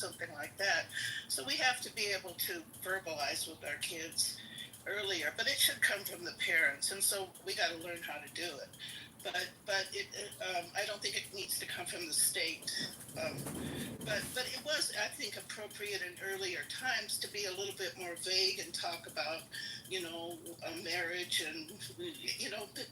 something like that. So we have to be able to verbalize with our kids earlier, but it should come from the parents, and so we got to learn how to do it. But I don't think it needs to come from the state. Um, but it was, I think, appropriate in earlier times to be a little bit more vague and talk about, marriage and,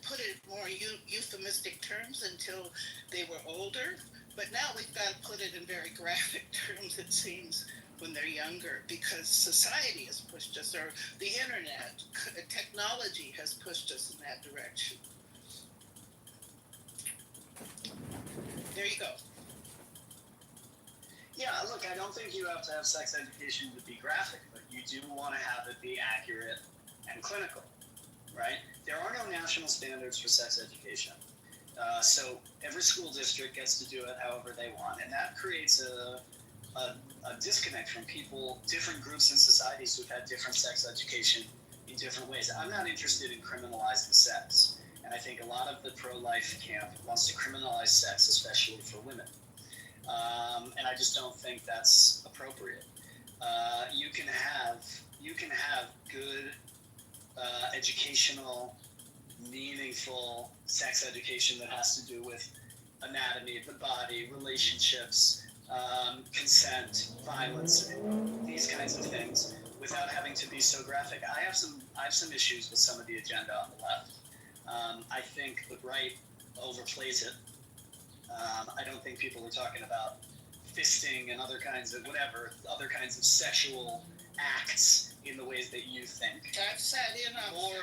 put it more euphemistic terms until they were older. But now we've got to put it in very graphic terms, it seems, when they're younger, because society has pushed us, or the internet, technology has pushed us in that direction. There you go. Yeah, look, I don't think you have to have sex education to be graphic, but you do want to have it be accurate and clinical, right? There are no national standards for sex education. So every school district gets to do it however they want, and that creates a disconnect from people, different groups in societies who've had different sex education in different ways. I'm not interested in criminalizing sex, and I think a lot of the pro-life camp wants to criminalize sex, especially for women. And I just don't think that's appropriate. You can have good educational, meaningful sex education that has to do with anatomy of the body, relationships, consent, violence, these kinds of things, without having to be so graphic. I have some issues with some of the agenda on the left. I think the right overplays it. I don't think people are talking about fisting and other kinds of sexual acts in the ways that you think. I've sat in on Moreover,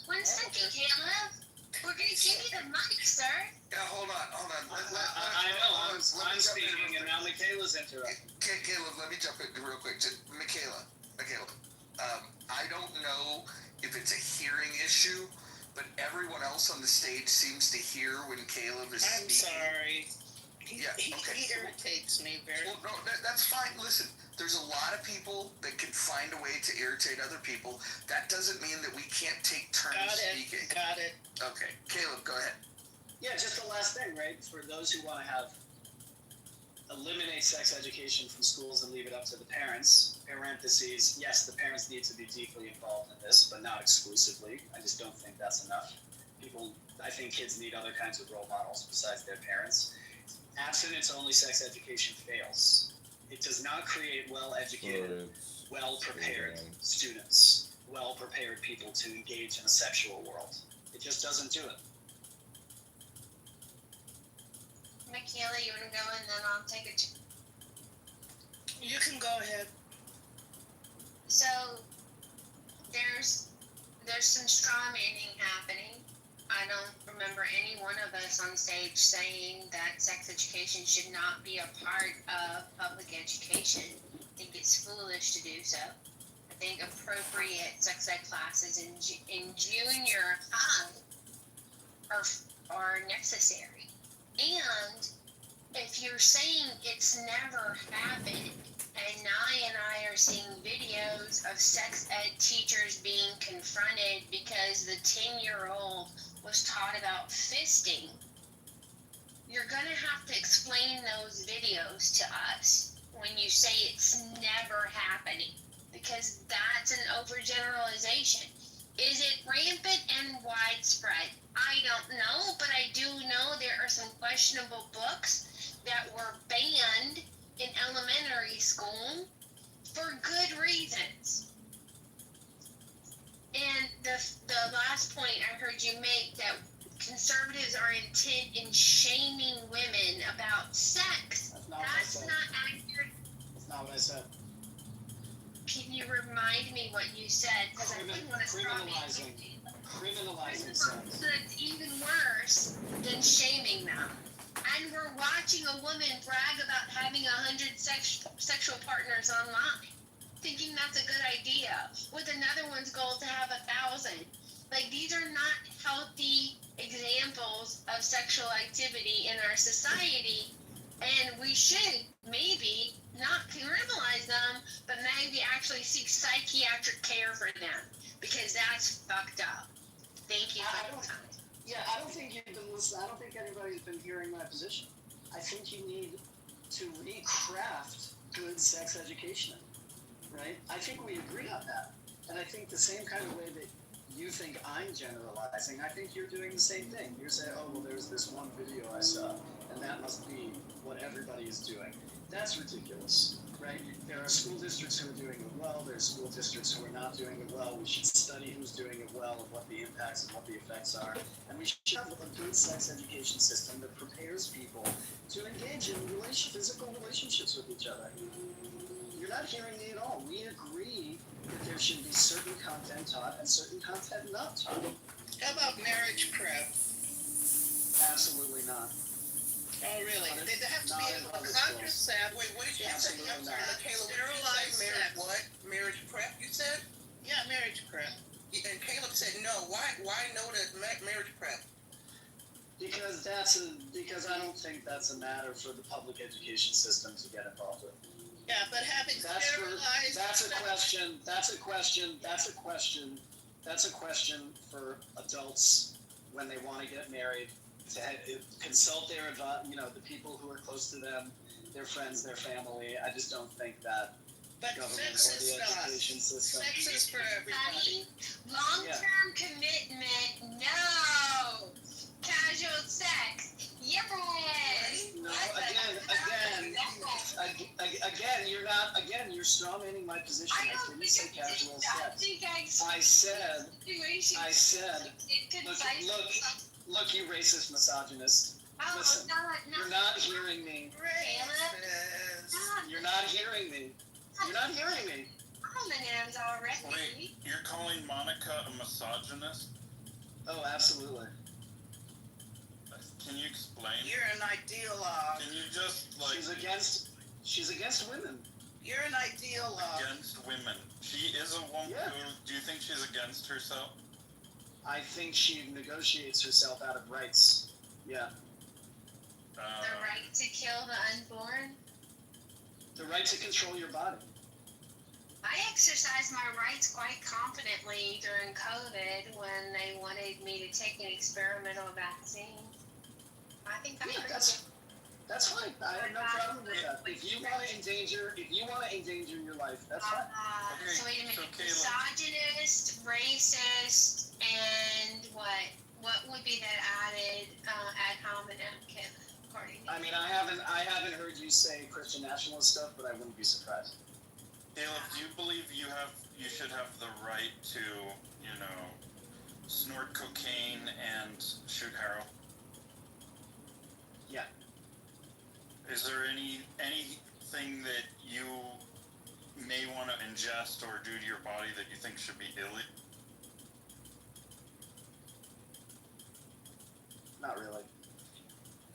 One second, Caleb. We're going to give you the mic, sir. Yeah, hold on. I know, I'm speaking and now Michaela's interrupting. Caleb, let me jump in real quick. Michaela, I don't know if it's a hearing issue, but everyone else on the stage seems to hear when Caleb is speaking. I'm sorry. He irritates me very well. No, that's fine. Listen, there's a lot of people that can find a way to irritate other people. That doesn't mean that we can't take turns speaking. Got it. Okay. Caleb, go ahead. Yeah, just the last thing, right? For those who want to eliminate sex education from schools and leave it up to the parents, parentheses, yes, the parents need to be deeply involved in this, but not exclusively. I just don't think that's enough. I think kids need other kinds of role models besides their parents. Abstinence-only sex education fails. It does not create well-educated, well-prepared students, well-prepared people to engage in a sexual world. It just doesn't do it. Michaela, you want to go and then I'll take it? You can go ahead. So there's some straw manning happening. I don't remember any one of us on stage saying that sex education should not be a part of public education. I think it's foolish to do so. I think appropriate sex ed classes in junior high are necessary. And if you're saying it's never happened, and Nye and I are seeing videos of sex ed teachers being confronted because the 10-year-old was taught about fisting, you're going to have to explain those videos to us when you say it's never happening, because that's an overgeneralization. Is it rampant and widespread? I don't know, but I do know there are some questionable books that were banned in elementary school for good reasons. And the last point I heard you make, that conservatives are intent in shaming women about sex. That's not accurate. That's not what I said. Can you remind me what you said? Because I didn't want to stop Criminalizing sex. So it's even worse than shaming them. And we're watching a woman brag about having 100 sexual partners online, thinking that's a good idea, with another one's goal to have 1,000. Like, these are not healthy examples of sexual activity in our society, and we should maybe not criminalize them, but maybe actually seek psychiatric care for them, because that's fucked up. you've been listening. I don't think anybody's been hearing my position. I think you need to recraft good sex education, right? I think we agree on that. And I think the same kind of way that you think I'm generalizing, I think you're doing the same thing. You're saying, oh, well, there's this one video I saw, and that must be what everybody is doing. That's ridiculous, right? There are school districts who are doing it well. There are school districts who are not doing it well. We should study who's doing it well and what the impacts and what the effects are. And we should have a good sex education system that prepares people to engage in physical relationships with each other. You're not hearing me at all. We agree that there should be certain content taught and certain content not taught. How about marriage prep? Absolutely not. Oh, really? They have to Not be in able to public contracept. Wait, what did you say? Absolutely I'm sorry, not. Caleb, Sterilized what did you say? Marriage sex. what? Marriage prep, you said? Yeah, marriage prep. And Caleb said no. Why no to marriage prep? Because I don't think that's a matter for the public education system to get involved with. Yeah, but having sterilized. That's a question for adults when they want to get married, to consult their the people who are close to them, their friends, their family. I just don't think that But government sex or is the not. education system. Sex is for everybody. Long-term commitment, no. Casual sex, yes. No, again, you're strawmanning my position. I didn't say casual sex. I said, look, you racist misogynist. Oh, Listen, you're not hearing me. Racist. You're not hearing me. You're not hearing me. Homonyms already. Wait, you're calling Monica a misogynist? Oh, absolutely. Can you explain? You're an ideologue. Can you just, like, She's against women. You're an ideologue. against women? She is a woman Yeah. who, do you think she's against herself? I think she negotiates herself out of rights. Yeah. The right to kill the unborn. The right to control your body. I exercised my rights quite confidently during COVID when they wanted me to take an experimental vaccine. I think I'm Yeah, pretty that's fine. I have no problem with that. If you want to endanger your life, that's fine. Okay, So wait a minute, so Caleb- misogynist, racist, and what? What would be that added ad hominem, Kevin? According to I mean, I haven't heard you say Christian nationalist stuff, but I wouldn't be surprised. Caleb, do you believe you should have the right to, snort cocaine and shoot heroin? Yeah. Is there anything that you may want to ingest or do to your body that you think should be illegal? Not really.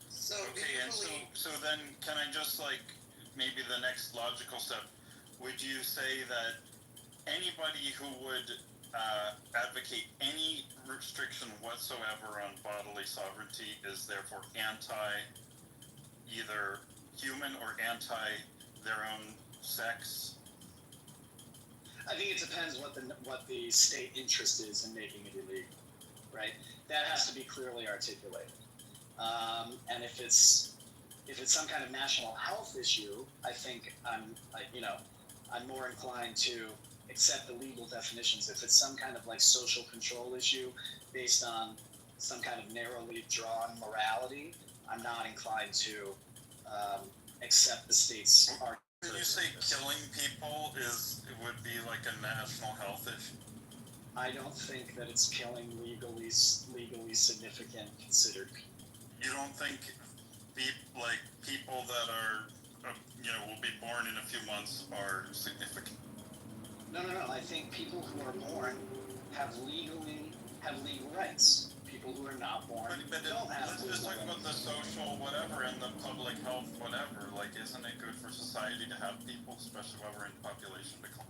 So do Okay, you and believe? so then can I just maybe the next logical step, would you say that anybody who would advocate any restriction whatsoever on bodily sovereignty is therefore anti either human or anti their own sex? I think it depends what the state interest is in making it illegal, right? That has to be clearly articulated. And if it's some kind of national health issue, I think I'm more inclined to accept the legal definitions. If it's some kind of social control issue based on some kind of narrowly drawn morality, I'm not inclined to accept the state's argument. When you say killing people would be like a national health issue? I don't think that it's killing legally significant considered people. You don't think people that are, will be born in a few months are significant? No. I think people who are born have legal rights. People who are not born But don't have let's just legal talk about the social whatever and the public health whatever. Isn't it good for society to have people, especially while we're in population decline?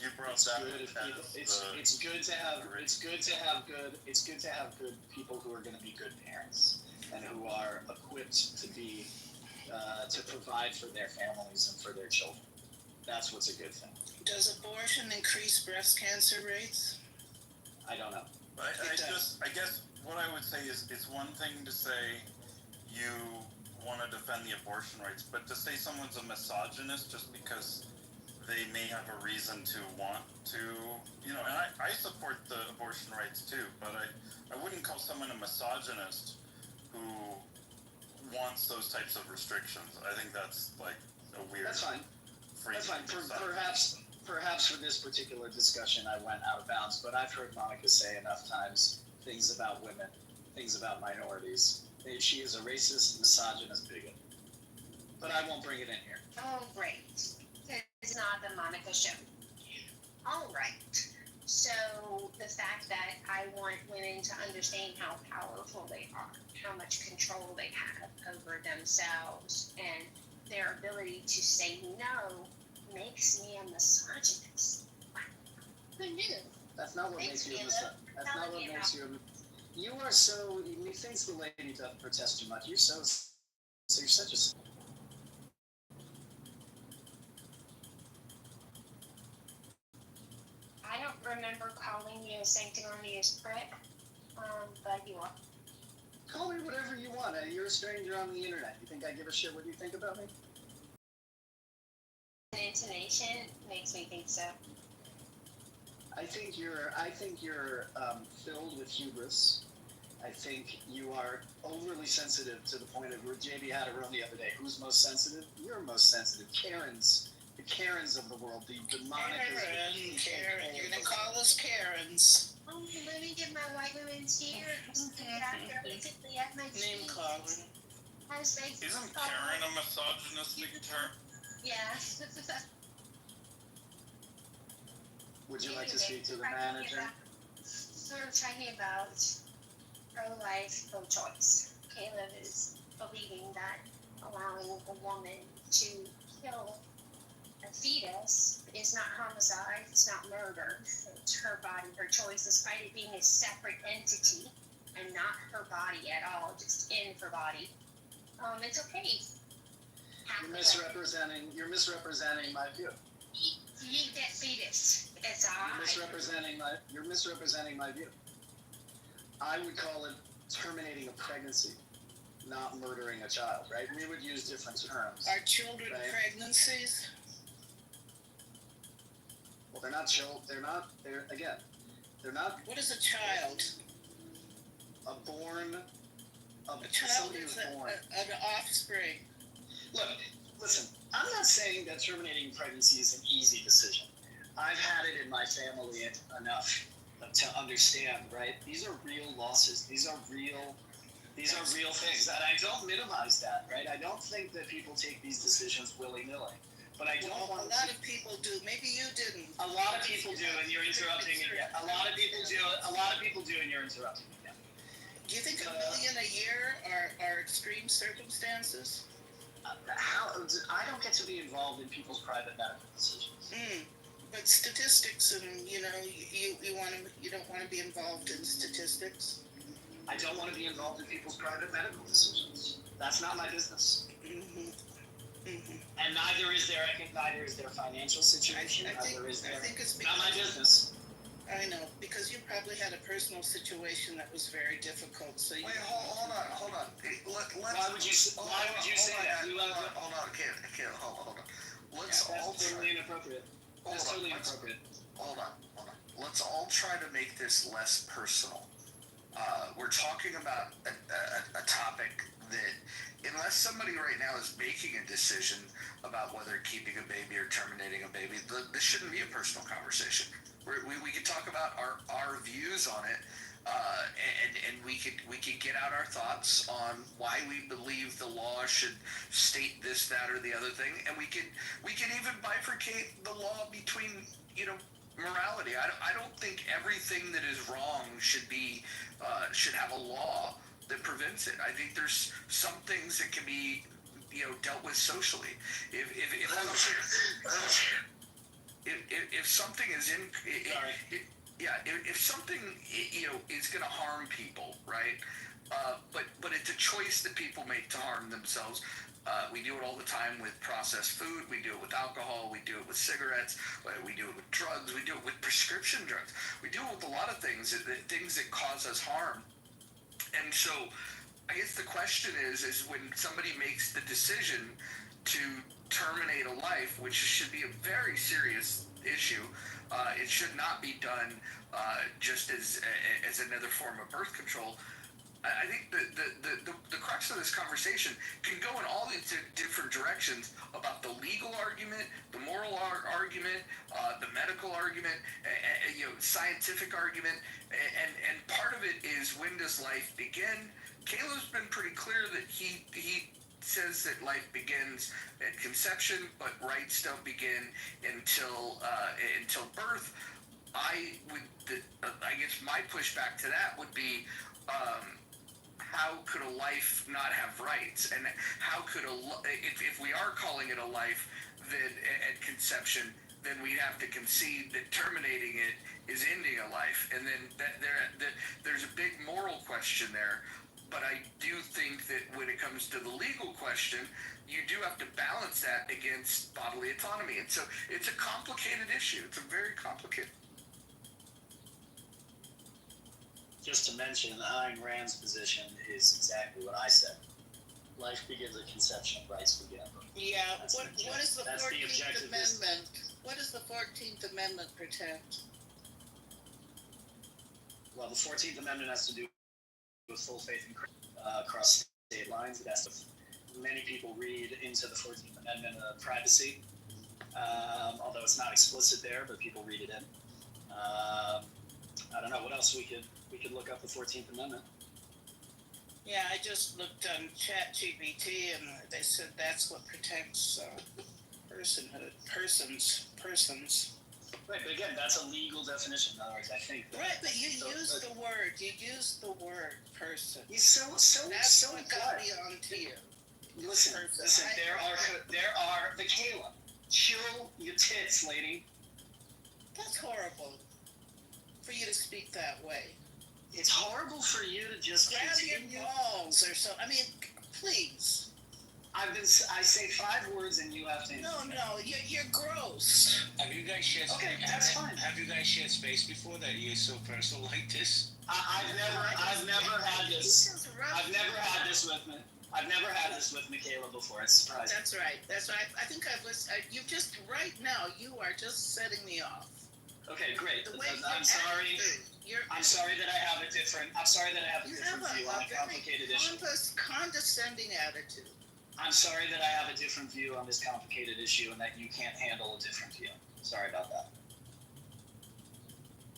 You brought that It's good to have good people who are going to be good parents and who are equipped to provide for their families and for their children. That's what's a good thing. Does abortion increase breast cancer rates? I don't know. I guess what I would say is it's one thing to say you want to defend the abortion rights, but to say someone's a misogynist just because they may have a reason to want to, and I support the abortion rights too, but I wouldn't call someone a misogynist who wants those types of restrictions. I think that's like a weird. That's fine. That's fine. Perhaps for this particular discussion, I went out of bounds, but I've heard Monica say enough times things about women, things about minorities. She is a racist, misogynist bigot. But I won't bring it in here. Oh, great. It's not the Monica show. All right. So the fact that I want women to understand how powerful they are, how much control they have over themselves, and their ability to say no makes me a misogynist. Wow. Who knew? That's not what makes you a misogynist. That's not what makes you a... You are so... Methinks the lady doth protest too much. You're so... So you're such a... I don't remember calling you a sanctimonious prick, but you are. Call me whatever you want. You're a stranger on the internet. You think I give a shit what you think about me? The intonation makes me think so. I think you're filled with hubris. I think you are overly sensitive to the point of where JB had a room the other day. Who's most sensitive? You're most sensitive. The Karens of the world, the Monicas. Karen, you're gonna call us Karens. Oh, let me get my white women's here. Basically at my Name calling. Isn't Karen a misogynistic term? Yeah. Would you like to speak to the manager? Sort of talking about pro-life, pro-choice. Caleb is believing that allowing a woman to kill a fetus is not homicide, it's not murder. It's her body, her choice, despite it being a separate entity and not her body at all, just in her body. It's okay. You're misrepresenting my view. You eat that fetus. It's alright. You're misrepresenting my view. I would call it terminating a pregnancy, not murdering a child, right? We would use different terms. Are children right? pregnancies? Well, they're not children. They're not. What is a child? A child Somebody is is born. an offspring. Look, listen. I'm not saying that terminating pregnancy is an easy decision. I've had it in my family enough to understand. Right? These are real losses. These are real things, and I don't minimize that. Right? I don't think that people take these decisions willy-nilly. But I don't want a lot of people do. Maybe you didn't. A lot of people do, and you're interrupting me again. A lot of people do, and you're interrupting me again. Do you think $1 million a year are extreme circumstances? I don't get to be involved in people's private medical decisions. But statistics, and you don't want to be involved in statistics. I don't want to be involved in people's private medical decisions. That's not my business. And neither is their financial situation. I think it's because, not my business. I know, because you probably had a personal situation that was very difficult. So wait, hold on. Hey, why would you say that? Hold on, Kayla, hold on. Let's all totally inappropriate. That's totally inappropriate. Hold on. Let's all try to make this less personal. We're talking about a topic that, unless somebody right now is making a decision about whether keeping a baby or terminating a baby, this shouldn't be a personal conversation. We could talk about our views on it, and we could get out our thoughts on why we believe the law should state this, that, or the other thing, and we can even bifurcate the law between morality. I don't think everything that is wrong should have a law that prevents it. I think there's some things that can be dealt with socially. If something is if something is going to harm people, right? But it's a choice that people make to harm themselves. We do it all the time with processed food. We do it with alcohol. We do it with cigarettes. We do it with drugs. We do it with prescription drugs. We do it with a lot of things that cause us harm. And so I guess the question is when somebody makes the decision to terminate a life, which should be a very serious issue, it should not be done just as another form of birth control. I think the crux of this conversation can go in all these different directions about the legal argument, the moral argument, the medical argument, scientific argument, and part of it is when does life begin? Caleb's been pretty clear that he says that life begins at conception, but rights don't begin until birth. I guess my pushback to that would be, how could a life not have rights? And how could if we are calling it a life, then at conception, then we'd have to concede that terminating it is ending a life. And then there's a big moral question there. But I do think that when it comes to the legal question, you do have to balance that against bodily autonomy. And so it's a complicated issue. It's a very complicated. Just to mention, Ayn Rand's position is exactly what I said. Life begins at conception, rights begin at birth. Yeah, what is the That's the 14th objective. Amendment? What does the 14th Amendment protect? Well, the 14th Amendment has to do with full faith and across state lines. It has to, many people read into the 14th Amendment privacy, although it's not explicit there, but people read it in. I don't know what else we could look up the 14th Amendment. Yeah, I just looked on ChatGPT and they said that's what protects personhood, persons. Right, but again, that's a legal definition. In other words, I think. Right, but you use the word. You use the word person. He's so That's what good. got me onto you. Listen. There are Michaela. Chill your tits, lady. That's horrible for you to speak that way. It's horrible for you to just Grab continue. your balls or so. I mean, please. I say 5 words and you have to. No, you're gross. Have you guys shared? Okay, that's fine. Have you guys shared space before that you're so personal like this? I've never had this. I've never had this with me. I've never had this with Michaela before. It's surprising. That's right. I think I've listened. You just right now. You are just setting me off. Okay, great. The way I'm sorry. I'm sorry that I have a different. I'm sorry that I have a different view on a complicated issue. Condescending attitude. I'm sorry that I have a different view on this complicated issue and that you can't handle a different view. Sorry about that.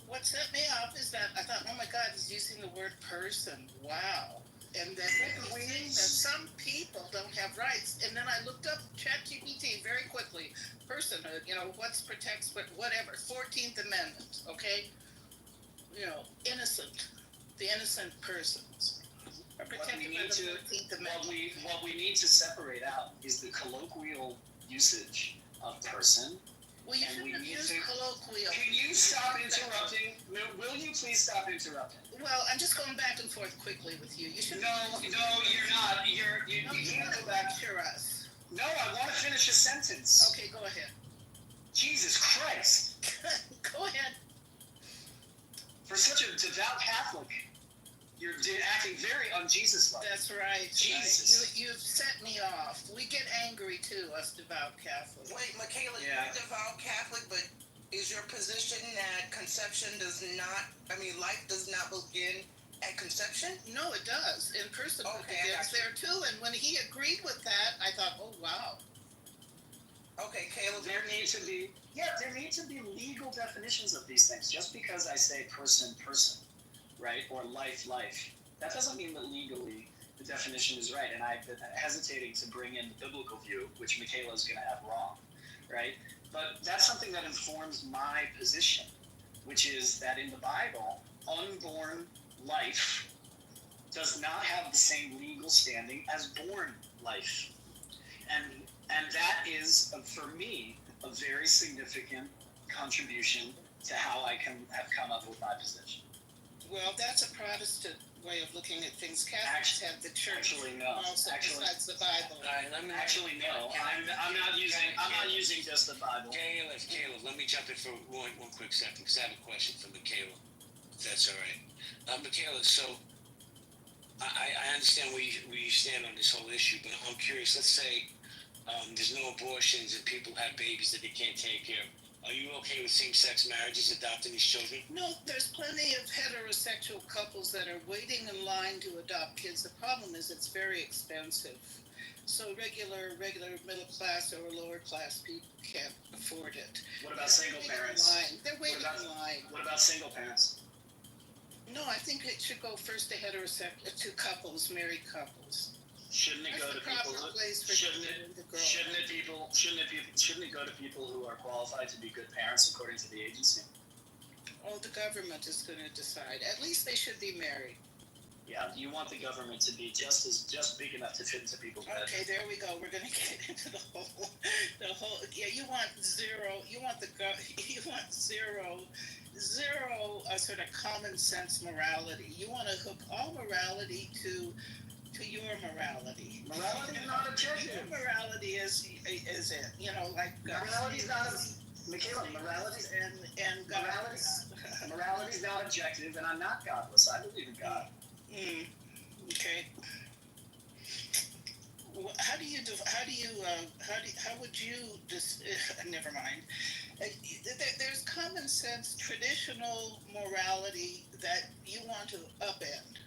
What set me off is that I thought, oh my God, he's using the word person. Wow. And then that some people don't have rights. And then I looked up ChatGPT very quickly. Personhood, what's protects, but whatever. 14th Amendment, okay? Innocent. The innocent persons. What we need to separate out is the colloquial usage of person. Well, you shouldn't have used colloquial. Can you stop interrupting? Will you please stop interrupting? Well, I'm just going back and forth quickly with you. You should. No, you're not. You can't go back. Lecture us. No, I want to finish a sentence. Okay, go ahead. Jesus Christ. Go ahead. For such a devout Catholic, you're acting very un-Jesus-like. That's right. Jesus. Right. You've set me off. We get angry too, us devout Catholics. Wait, Michaela, Yeah. you're devout Catholic, but is your position that life does not begin at conception? No, it does. In person, Okay, it I is got you. there too. And when he agreed with that, I thought, oh wow. Okay, Caleb. There need to be legal definitions of these things. Just because I say person, right, or life, that doesn't mean that legally the definition is right. And I've been hesitating to bring in the biblical view, which Michaela is going to have wrong, right? But that's something that informs my position, which is that in the Bible, unborn life does not have the same legal standing as born life. And that is, for me, a very significant contribution to how I have come up with my position. Well, that's a Protestant way of looking at things. Catholics have the church. Actually, no. Also, besides the Bible. All right, let me. Actually, no. I'm not using just the Bible. Caleb, let me jump in for one quick second because I have a question for Michaela. If that's all right. Michaela, so I understand where you stand on this whole issue, but I'm curious. Let's say there's no abortions and people have babies that they can't take care of. Are you okay with same-sex marriages, adopting these children? No, there's plenty of heterosexual couples that are waiting in line to adopt kids. The problem is it's very expensive. So regular middle class or lower class people can't afford it. What about single parents? They're waiting in line. What about single parents? No, I think it should go first to couples, married couples. Shouldn't it go to people who shouldn't it go to people who are qualified to be good parents according to the agency? Oh, the government is going to decide. At least they should be married. Yeah, you want the government to be just big enough to fit into people's bed. Okay, there we go. We're going to get into the whole. Yeah, you want zero. You want zero sort of common sense morality. You want to hook all morality to your morality. Morality is not objective. Your morality is it? You know, like morality is not. Michaela, morality and morality is not objective, and I'm not godless. I believe in God. Okay. How would you just? Never mind. There's common sense, traditional morality that you want to upend.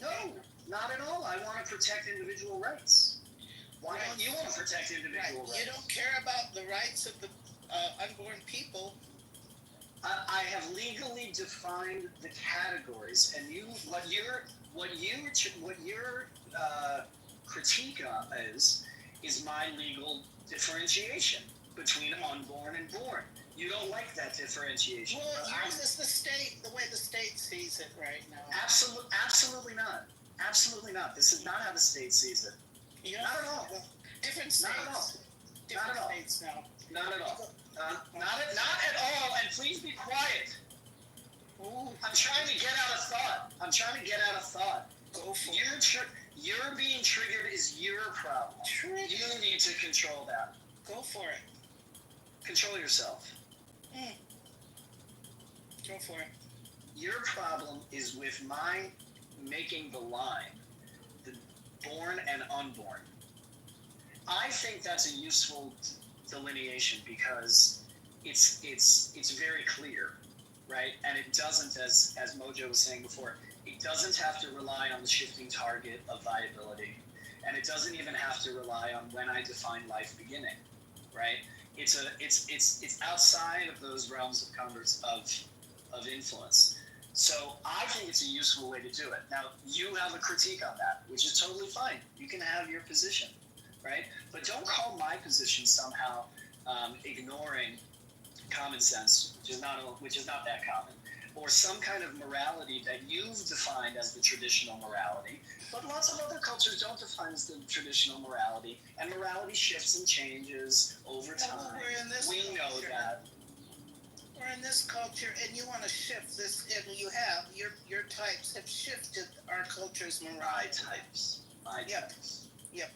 No, not at all. I want to protect individual rights. Why don't you want to protect individual rights? You don't care about the rights of the unborn people. I have legally defined the categories, and what your critique is my legal differentiation between unborn and born. You don't like that differentiation. Well, yours is the way the state sees it right now. Absolutely not. Absolutely not. This is not how the state sees it. Not at all. Different states. Not at all. Different states now. Not at all. Not at all. And please be quiet. Ooh. I'm trying to get out a thought. Go for it. You're being triggered is your problem. You need to control that. Go for it. Control yourself. Go for it. Your problem is with my making the line, the born and unborn. I think that's a useful delineation because it's very clear, right? And it doesn't, as Mojo was saying before, it doesn't have to rely on the shifting target of viability, and it doesn't even have to rely on when I define life beginning, right? It's outside of those realms of influence. So I think it's a useful way to do it. Now, you have a critique on that, which is totally fine. You can have your position, right? But don't call my position somehow ignoring common sense, which is not that common, or some kind of morality that you've defined as the traditional morality. But lots of other cultures don't define as the traditional morality, and morality shifts and changes over time. We know that. We're in this culture, and you want to shift this, and you have your types have shifted our culture's morality. My Yep. types. Yep.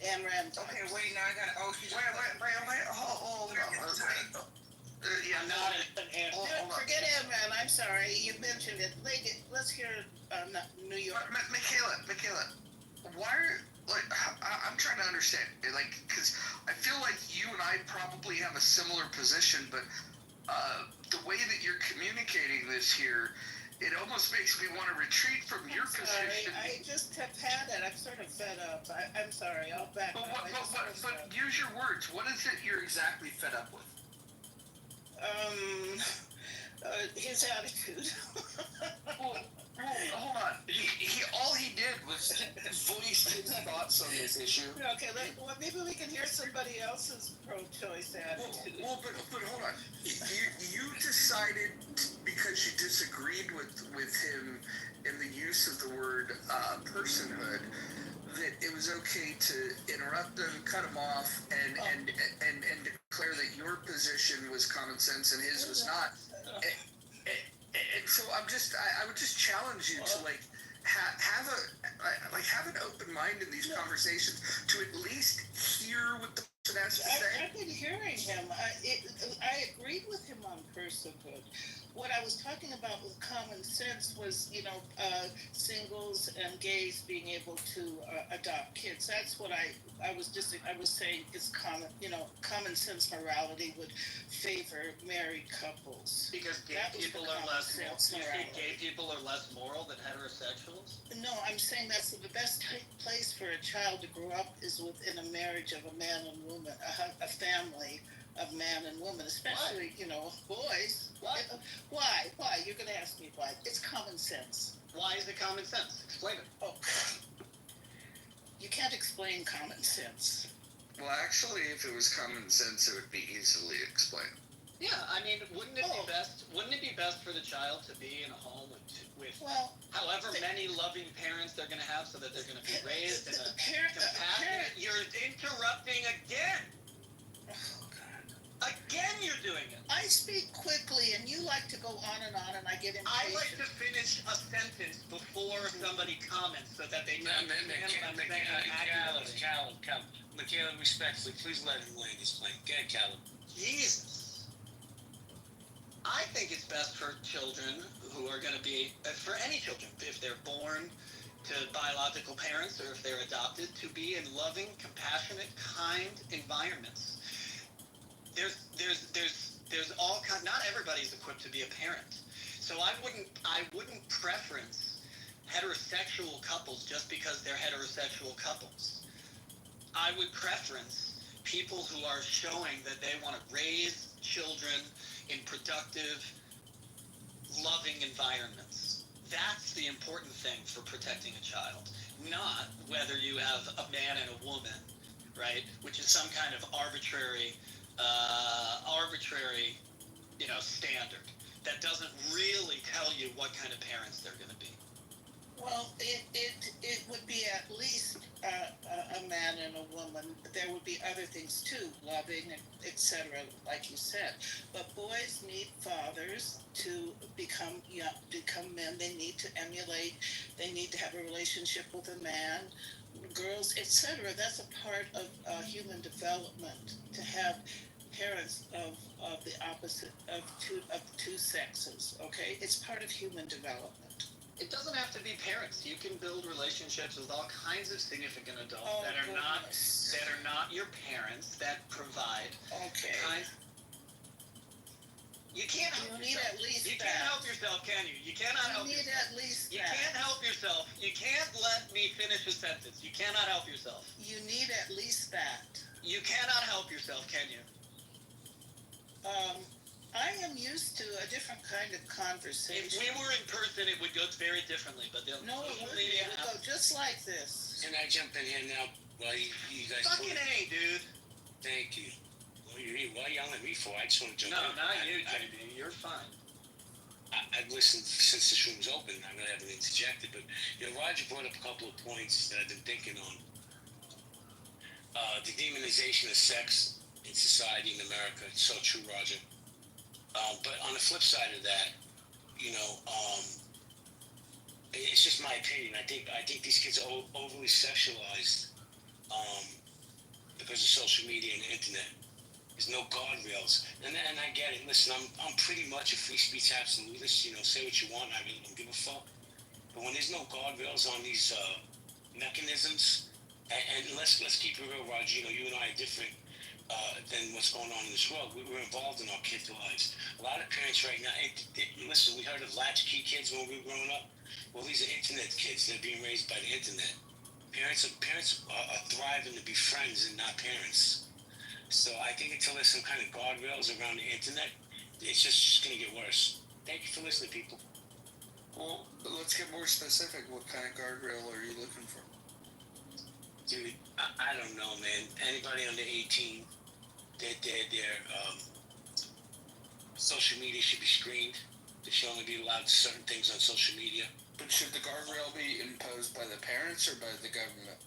And Rand. Okay, wait, now I gotta. Oh, she's Wait, hold on. Yeah, I'm not an hold on. Forget Amran. I'm sorry. You mentioned it. Let's hear New York. Michaela, why are, I'm trying to understand, because I feel like you and I probably have a similar position, but the way that you're communicating this here, it almost makes me want to retreat from your position. I just have had it. I'm sort of fed up. I'm sorry. I'll back up. But use your words. What is it you're exactly fed up with? His attitude. Well, hold on. All he did was voice his thoughts on this issue. Okay, maybe we can hear somebody else's pro-choice attitude. But hold on. You decided because you disagreed with him in the use of the word personhood that it was okay to interrupt him, cut him off, and declare that your position was common sense and his was not. And so I would just challenge you to have an open mind in these conversations to at least hear what the person has to say. I've been hearing him. I agreed with him on personhood. What I was talking about with common common sense was, singles and gays being able to adopt kids. That's what I was saying is common sense morality would favor married couples. Because gay That was people the are common less sense moral. You think morality. gay people are less moral than heterosexuals? No, I'm saying that's the best place for a child to grow up is within a marriage of a man and woman, a family of man and woman, especially, boys. What? Why? Why? You're going to ask me why. It's common sense. Why is it common sense? Explain it. Oh, you can't explain common sense. Well, actually, if it was common sense, it would be easily explained. Yeah, I mean, wouldn't it be best? Wouldn't it be best for the child to be in a home with Well, however many loving parents they're going to have, so that they're going to be raised in a parent. compassionate? You're interrupting again. Oh God! Again, you're doing it. I speak quickly, and you like to go on, and I get impatient. I like to finish a sentence before somebody comments, so that they can understand what I'm saying accurately. Caleb, Michaela, respectfully, please let him land his plane. Go ahead, Caleb. Jesus. I think it's best for children who are going to be, for any children, if they're born to biological parents or if they're adopted, to be in loving, compassionate, kind environments. There's all kind. Not everybody's equipped to be a parent, so I wouldn't preference heterosexual couples just because they're heterosexual couples. I would preference people who are showing that they want to raise children in productive, loving environments. That's the important thing for protecting a child, not whether you have a man and a woman, right? Which is some kind of arbitrary, standard that doesn't really tell you what kind of parents they're going to be. Well, it would be at least a man and a woman. There would be other things too, loving, etc., like you said. But boys need fathers to become men. They need to emulate. They need to have a relationship with a man. Girls, etc. That's a part of human development, to have parents of the opposite of two sexes. Okay, it's part of human development. It doesn't have to be parents. You can build relationships with all kinds of significant adults that are not your parents, that provide Okay. You can't help You need yourself. at least You that. can't help yourself, can you? You cannot help You need yourself. at least You that. can't help yourself. You can't let me finish a sentence. You cannot help yourself. You need at least that. You cannot help yourself, can you? I am used to a different kind of conversation. If we were in person, it would go very differently. But No, it wouldn't. It would go just like this. Can I jump in here now while you guys... Fucking A, dude. Thank you. Why are you yelling at me for? I just want to jump No, in. not you, JD. You're fine. I've listened since this room was open. I really haven't interjected, but Roger brought up a couple of points that I've been thinking on. The demonization of sex in society in America. It's so true, Roger. But on the flip side of that, it's just my opinion. I think these kids are overly sexualized because of social media and the internet. There's no guardrails, and I get it. Listen, I'm pretty much a free speech absolutist. Say what you want. I really don't give a fuck. But when there's no guardrails on these mechanisms, and let's keep it real, Roger. You and I are different than what's going on in this world. We're involved in our kids' lives. A lot of parents right now. Listen, we heard of latchkey kids when we were growing up. Well, these are internet kids. They're being raised by the internet. Parents are thriving to be friends and not parents. So I think until there's some kind of guardrails around the internet, it's just going to get worse. Thank you for listening, people. Well, let's get more specific. What kind of guardrail are you looking for? Dude, I don't know, man. Anybody under 18, their social media should be screened. They should only be allowed certain things on social media. But should the guardrail be imposed by the parents or by the government?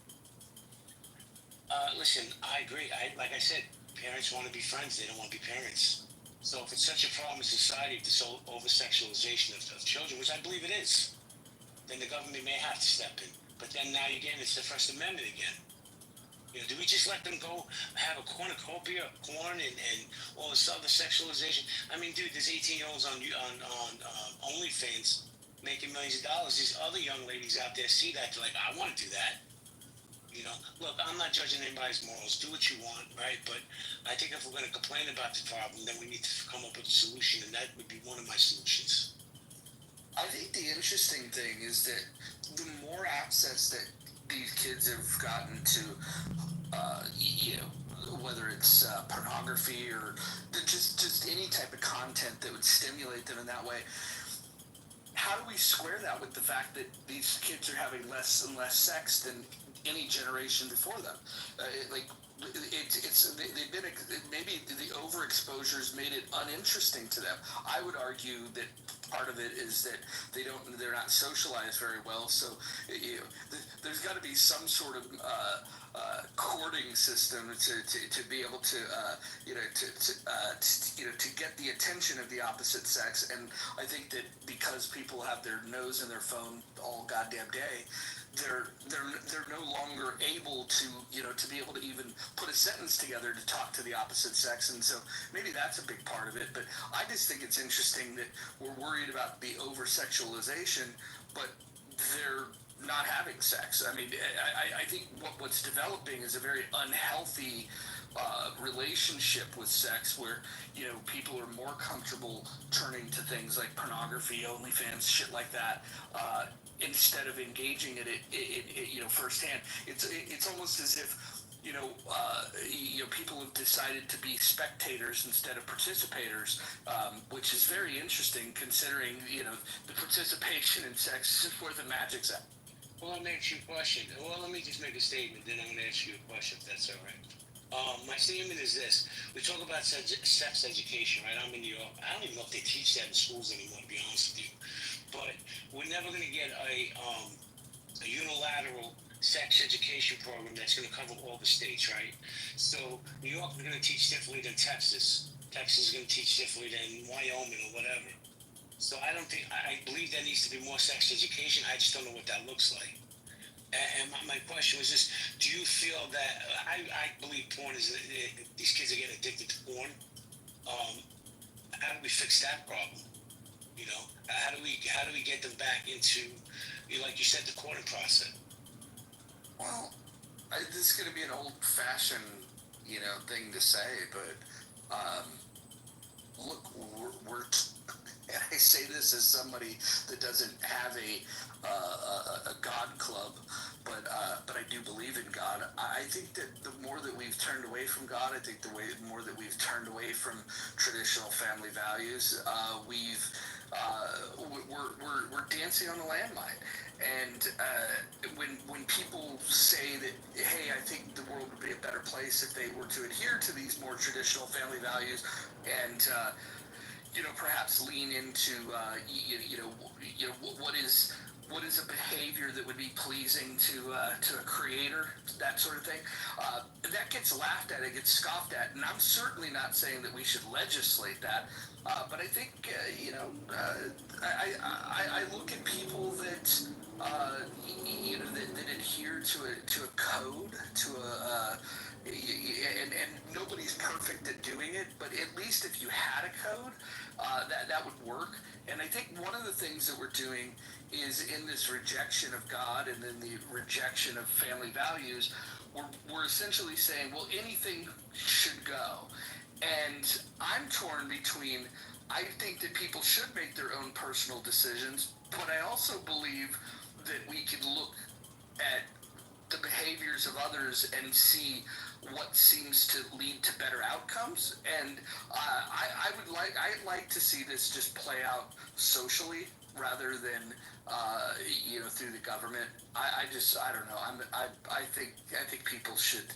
Listen, I agree. Like I said, parents want to be friends. They don't want to be parents. So if it's such a problem in society, this over-sexualization of children, which I believe it is, then the government may have to step in. But then now again, it's the First Amendment again. Do we just let them go have a cornucopia of porn and all this other sexualization? I mean, dude, there's 18-year-olds on OnlyFans making millions of dollars. There's other young ladies out there see that, they're like, I want to do that. You know, look, I'm not judging anybody's morals. Do what you want, right? But I think if we're going to complain about the problem, then we need to come up with a solution, and that would be one of my solutions. I think the interesting thing is that the more access that these kids have gotten to, you know, whether it's pornography or just any type of content that would stimulate them in that way, how do we square that with the fact that these kids are having less and less sex than any generation before them? They've been, maybe the overexposure's made it uninteresting to them. I would argue that part of it is that they're not socialized very well. So there's got to be some sort of courting system to be able to to get the attention of the opposite sex. And I think that because people have their nose in their phone all goddamn day, they're no longer able to to be able to even put a sentence together to talk to the opposite sex. And so maybe that's a big part of it. But I just think it's interesting that we're worried about the over sexualization, but they're not having sex. I mean, I think what's developing is a very unhealthy relationship with sex, where people are more comfortable turning to things like pornography, OnlyFans, shit like that, instead of engaging in it firsthand. It's almost as if people have decided to be spectators instead of participators, which is very interesting considering the participation in sex is where the magic's at. Well, let me ask you a question. Well, let me just make a statement, then I'm going to ask you a question, if that's all right. My statement is this. We talk about sex education, right? I'm in New York. I don't even know if they teach that in schools anymore, to be honest with you. But we're never going to get a unilateral sex education program that's going to cover all the states, right? So New York is going to teach differently than Texas. Texas is going to teach differently than Wyoming or whatever. So I believe there needs to be more sex education. I just don't know what that looks like. And my question was this: do you feel that I believe porn is these kids are getting addicted to porn? How do we fix that problem? How do we get them back into, like you said, the courting process? Well, this is going to be an old-fashioned, thing to say, but look, we're and I say this as somebody that doesn't have a God club, but I do believe in God. I think that the more that we've turned away from God, I think the more that we've turned away from traditional family values, we're dancing on the landmine. And when people say that, hey, I think the world would be a better place if they were to adhere to these more traditional family values, and perhaps lean into what is a behavior that would be pleasing to a creator, that sort of thing. That gets laughed at, it gets scoffed at, and I'm certainly not saying that we should legislate that. But I think I look at people that that adhere to a code, and nobody's perfect at doing it, but at least if you had a code, that would work. And I think one of the things that we're doing is, in this rejection of God and then the rejection of family values, we're essentially saying, well, anything should go. And I'm torn between, I think that people should make their own personal decisions, but I also believe that we can look at the behaviors of others and see what seems to lead to better outcomes. And I'd like to see this just play out socially rather than through the government. I don't know. I think people should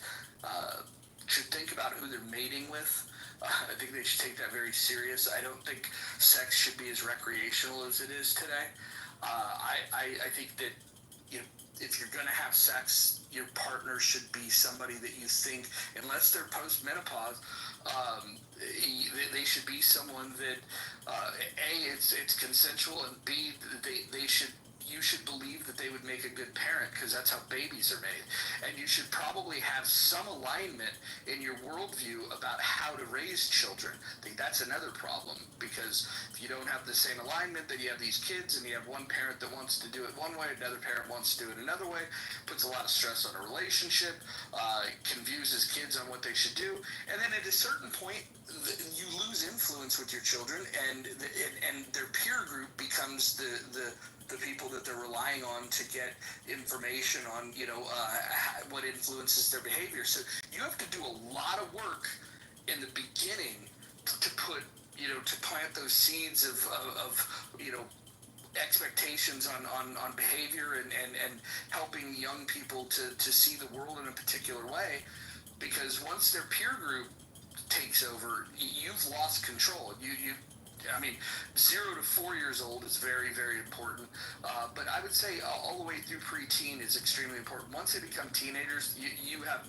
think about who they're mating with. I think they should take that very serious. I don't think sex should be as recreational as it is today. I think that if you're going to have sex, your partner should be somebody that you think, unless they're post-menopause, they should be someone that A, it's consensual, and B, they should you should believe that they would make a good parent because that's how babies are made. And you should probably have some alignment in your worldview about how to raise children. I think that's another problem, because if you don't have the same alignment, then you have these kids and you have one parent that wants to do it one way, another parent wants to do it another way, puts a lot of stress on a relationship, confuses kids on what they should do, and then at a certain point, you lose influence with your children, and their peer group becomes the people that they're relying on to get information on, what influences their behavior. So you have to do a lot of work in the beginning to put, to plant those seeds of expectations on behavior and helping young people to see the world in a particular way, because once their peer group takes over, you've lost control. I mean, 0 to 4 years old is very, very important. But I would say all the way through preteen is extremely important. Once they become teenagers, you have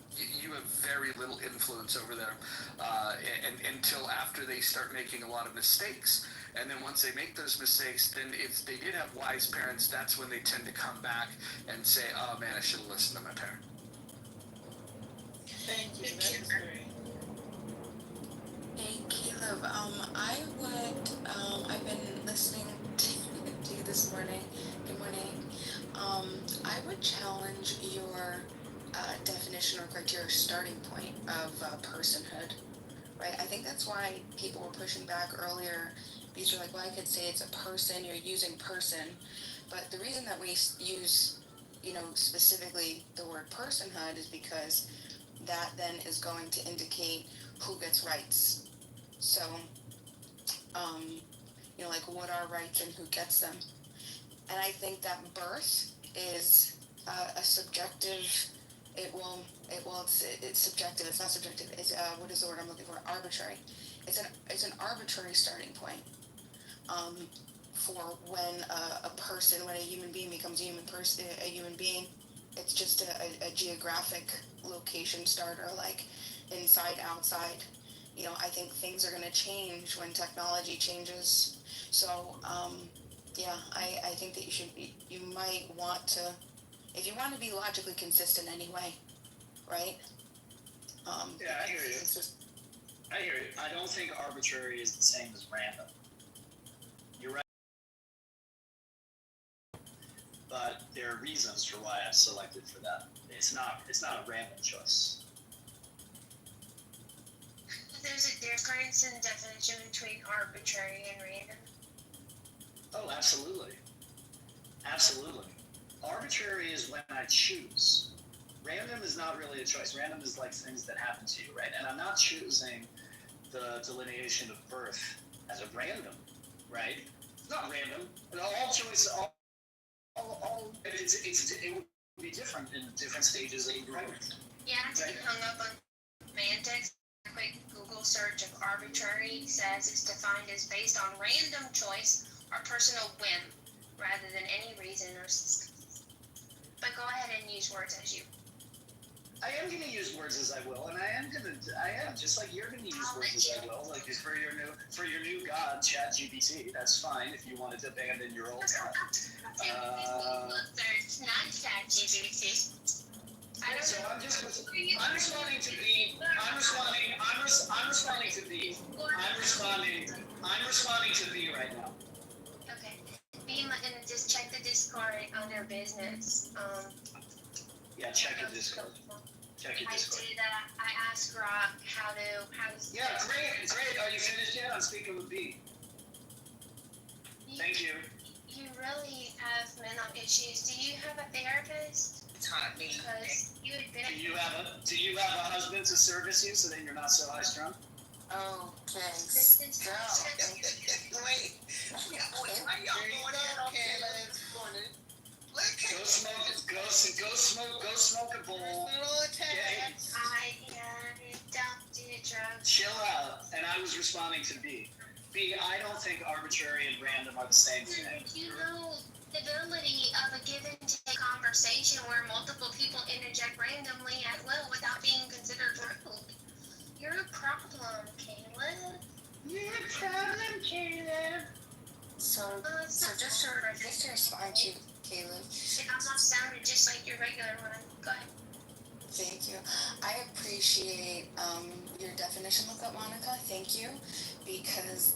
very little influence over them, and until after they start making a lot of mistakes. And then once they make those mistakes, then if they did have wise parents, that's when they tend to come back and say, "Oh man, I should have listened to my parent." Thank you. That was great. Hey, Caleb, I've been listening to you this morning. Good morning. I would challenge your definition or criteria starting point of personhood, right? I think that's why people were pushing back earlier, because you're like, well, I could say it's a person, you're using person, but the reason that we use, specifically the word personhood is because that then is going to indicate who gets rights. So, like what are rights and who gets them. And I think that birth is a subjective, it's subjective, it's not subjective, it's, what is the word I'm looking for? Arbitrary. It's an arbitrary starting point for when when a human being becomes a human being. It's just a geographic location starter, like inside, outside. I think things are going to change when technology changes. So, I think that you might want to, if you want to be logically consistent anyway, right? Yeah, I hear you. I hear you. I don't think arbitrary is the same as random. You're right. But there are reasons for why I've selected for that. It's not a random choice. There's a difference in definition between arbitrary and random. Oh, absolutely. Absolutely. Arbitrary is when I choose. Random is not really a choice. Random is like things that happen to you, right? And I'm not choosing the delineation of birth as a random, right? It's not random. And all choices, it would be different in different stages of growth. Yeah, to get hung up on semantics. A quick Google search of arbitrary says it's defined as based on random choice or personal whim, rather than any reason or system. But go ahead and use words as you. I am going to use words as I will, and I am just like you're going to use words as I will, like for your new god, ChatGPT. That's fine if you wanted to abandon your old god. It's not ChatGPT. So I'm responding to B right now. Okay. And just check the Discord on their business. Yeah, check the Discord. Check your Discord. I did. I asked Rock how to. Yeah, great. Are you finished yet? I'm speaking with B. Thank you. You really have mental issues. Do you have a therapist? Taught me. Because you had been. Do you have a husband to service you so that you're not so high strung? Oh, thanks. This is Wait. Why y'all going out, Caleb? Go smoke a bowl. I don't do drugs. Chill out. And I was responding to B. B, I don't think arbitrary and random are the same thing. You know, the ability of a give and take conversation where multiple people interject randomly at will without being considered rude. You're a problem, Caleb. You're a problem, Caleb. So just to respond to Caleb. It almost sounded just like your regular one. Go ahead. Thank you. I appreciate your definition of that, Monica. Thank you, because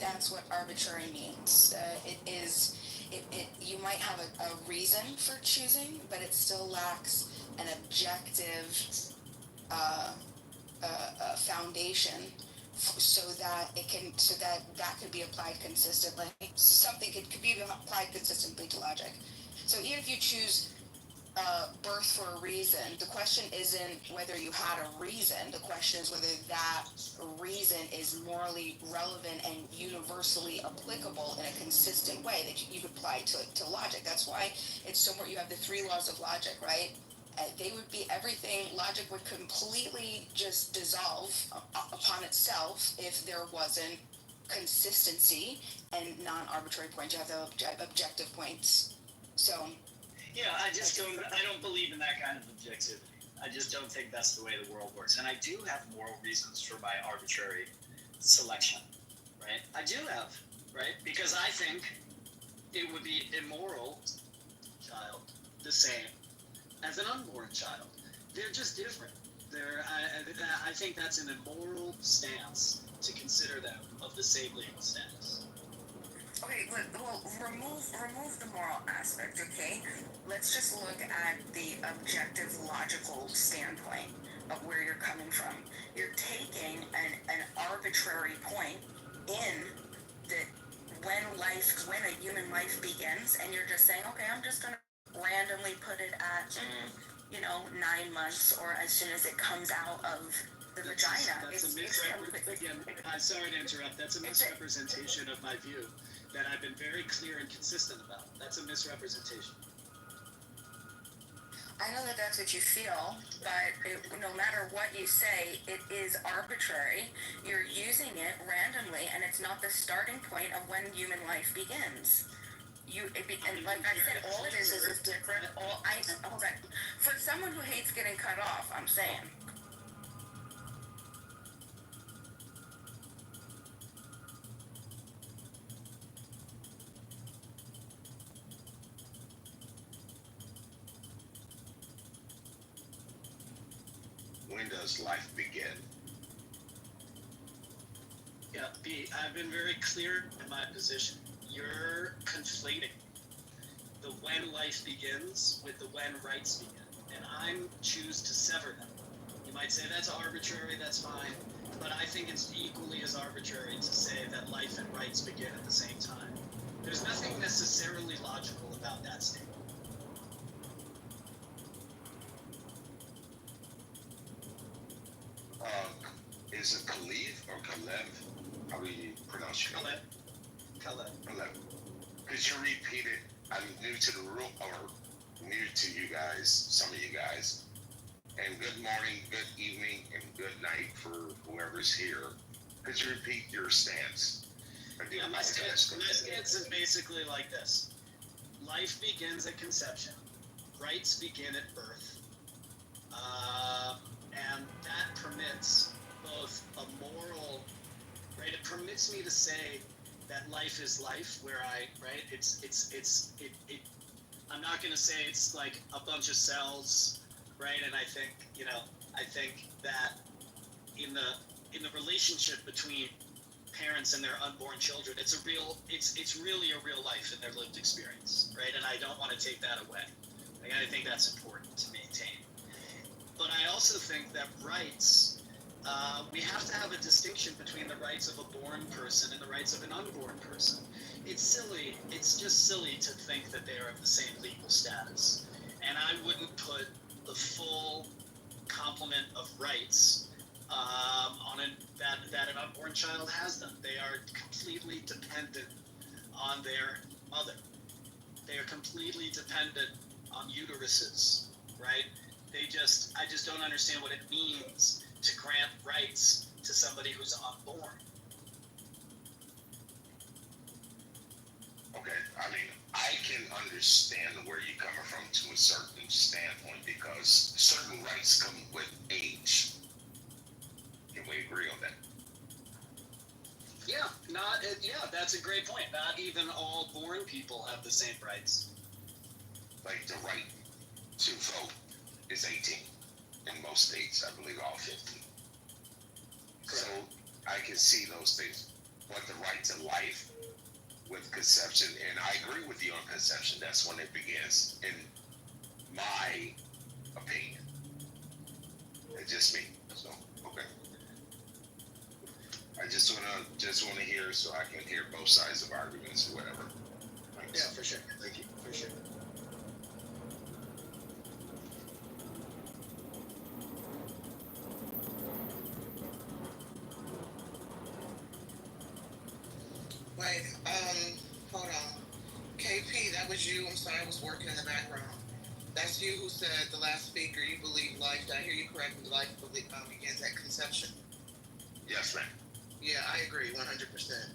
that's what arbitrary means. You might have a reason for choosing, but it still lacks an objective foundation so that that could be applied consistently. Something could be applied consistently to logic. So even if you choose birth for a reason, the question isn't whether you had a reason. The question is whether that reason is morally relevant and universally applicable in a consistent way that you could apply to logic. That's why it's so important. You have the three laws of logic, right? They would be everything. Logic would completely just dissolve upon itself if there wasn't consistency and non-arbitrary points. You have the objective points. So. Yeah, I don't believe in that kind of objectivity. I just don't think that's the way the world works. And I do have moral reasons for my arbitrary selection, right? I do have, right? Because I think it would be immoral child the same as an unborn child. They're just different. I think that's an immoral stance to consider them of the same legal status. Okay, well, remove the moral aspect, okay? Let's just look at the objective, logical standpoint of where you're coming from. You're taking an arbitrary point in that when a human life begins, and you're just saying, okay, I'm just gonna randomly put it at, 9 months, or as soon as it comes out of the vagina. Again, I'm sorry to interrupt. That's a misrepresentation of my view that I've been very clear and consistent about. That's a misrepresentation. I know that that's what you feel, but no matter what you say, it is arbitrary. You're using it randomly, and it's not the starting point of when human life begins. And like I said, all it is different. Hold on. For someone who hates getting cut off, I'm saying. When does life begin? Yeah, I've been very clear in my position. You're conflating the when life begins with the when rights begin. And I choose to sever them. You might say that's arbitrary, that's fine. But I think it's equally as arbitrary to say that life and rights begin at the same time. There's nothing necessarily logical about that statement. Is it Khalif or Kalev? How do you pronounce your name? Kalev. Could you repeat it? I'm new to the room, or new to you guys, some of you guys. And good morning, good evening, and good night for whoever's here. Could you repeat your stance? Yeah, my stance is basically like this. Life begins at conception. Rights begin at birth. And that permits both a moral, right? It permits me to say that life is life, where I'm not going to say it's like a bunch of cells, right? And I think that in the relationship between parents and their unborn children, it's really a real life in their lived experience, right? And I don't want to take that away. I think that's important to maintain. But I also think that rights, we have to have a distinction between the rights of a born person and the rights of an unborn person. It's silly. It's just silly to think that they are of the same legal status. And I wouldn't put the full complement of rights that an unborn child has them. They are completely dependent on their mother. They are completely dependent on uteruses, right? I just don't understand what it means to grant rights to somebody who's unborn. Okay, I mean, I can understand where you're coming from to a certain standpoint because certain rights come with age. Can we agree on that? Yeah, that's a great point. Not even all born people have the same rights. like the right to vote is 18 in most states. I believe all 50. So I can see those things, but the right to life with conception, and I agree with you on conception. That's when it begins, in my opinion. It's just me. So okay. I just wanna hear so I can hear both sides of arguments or whatever. Thanks. Yeah, for sure. Thank you. For sure. Wait, hold on. KP, that was you. I'm sorry, I was working in the background. That's you who said the last speaker, you believe life. Did I hear you correctly? Life begins at conception. Yes, ma'am. Yeah, I agree 100%.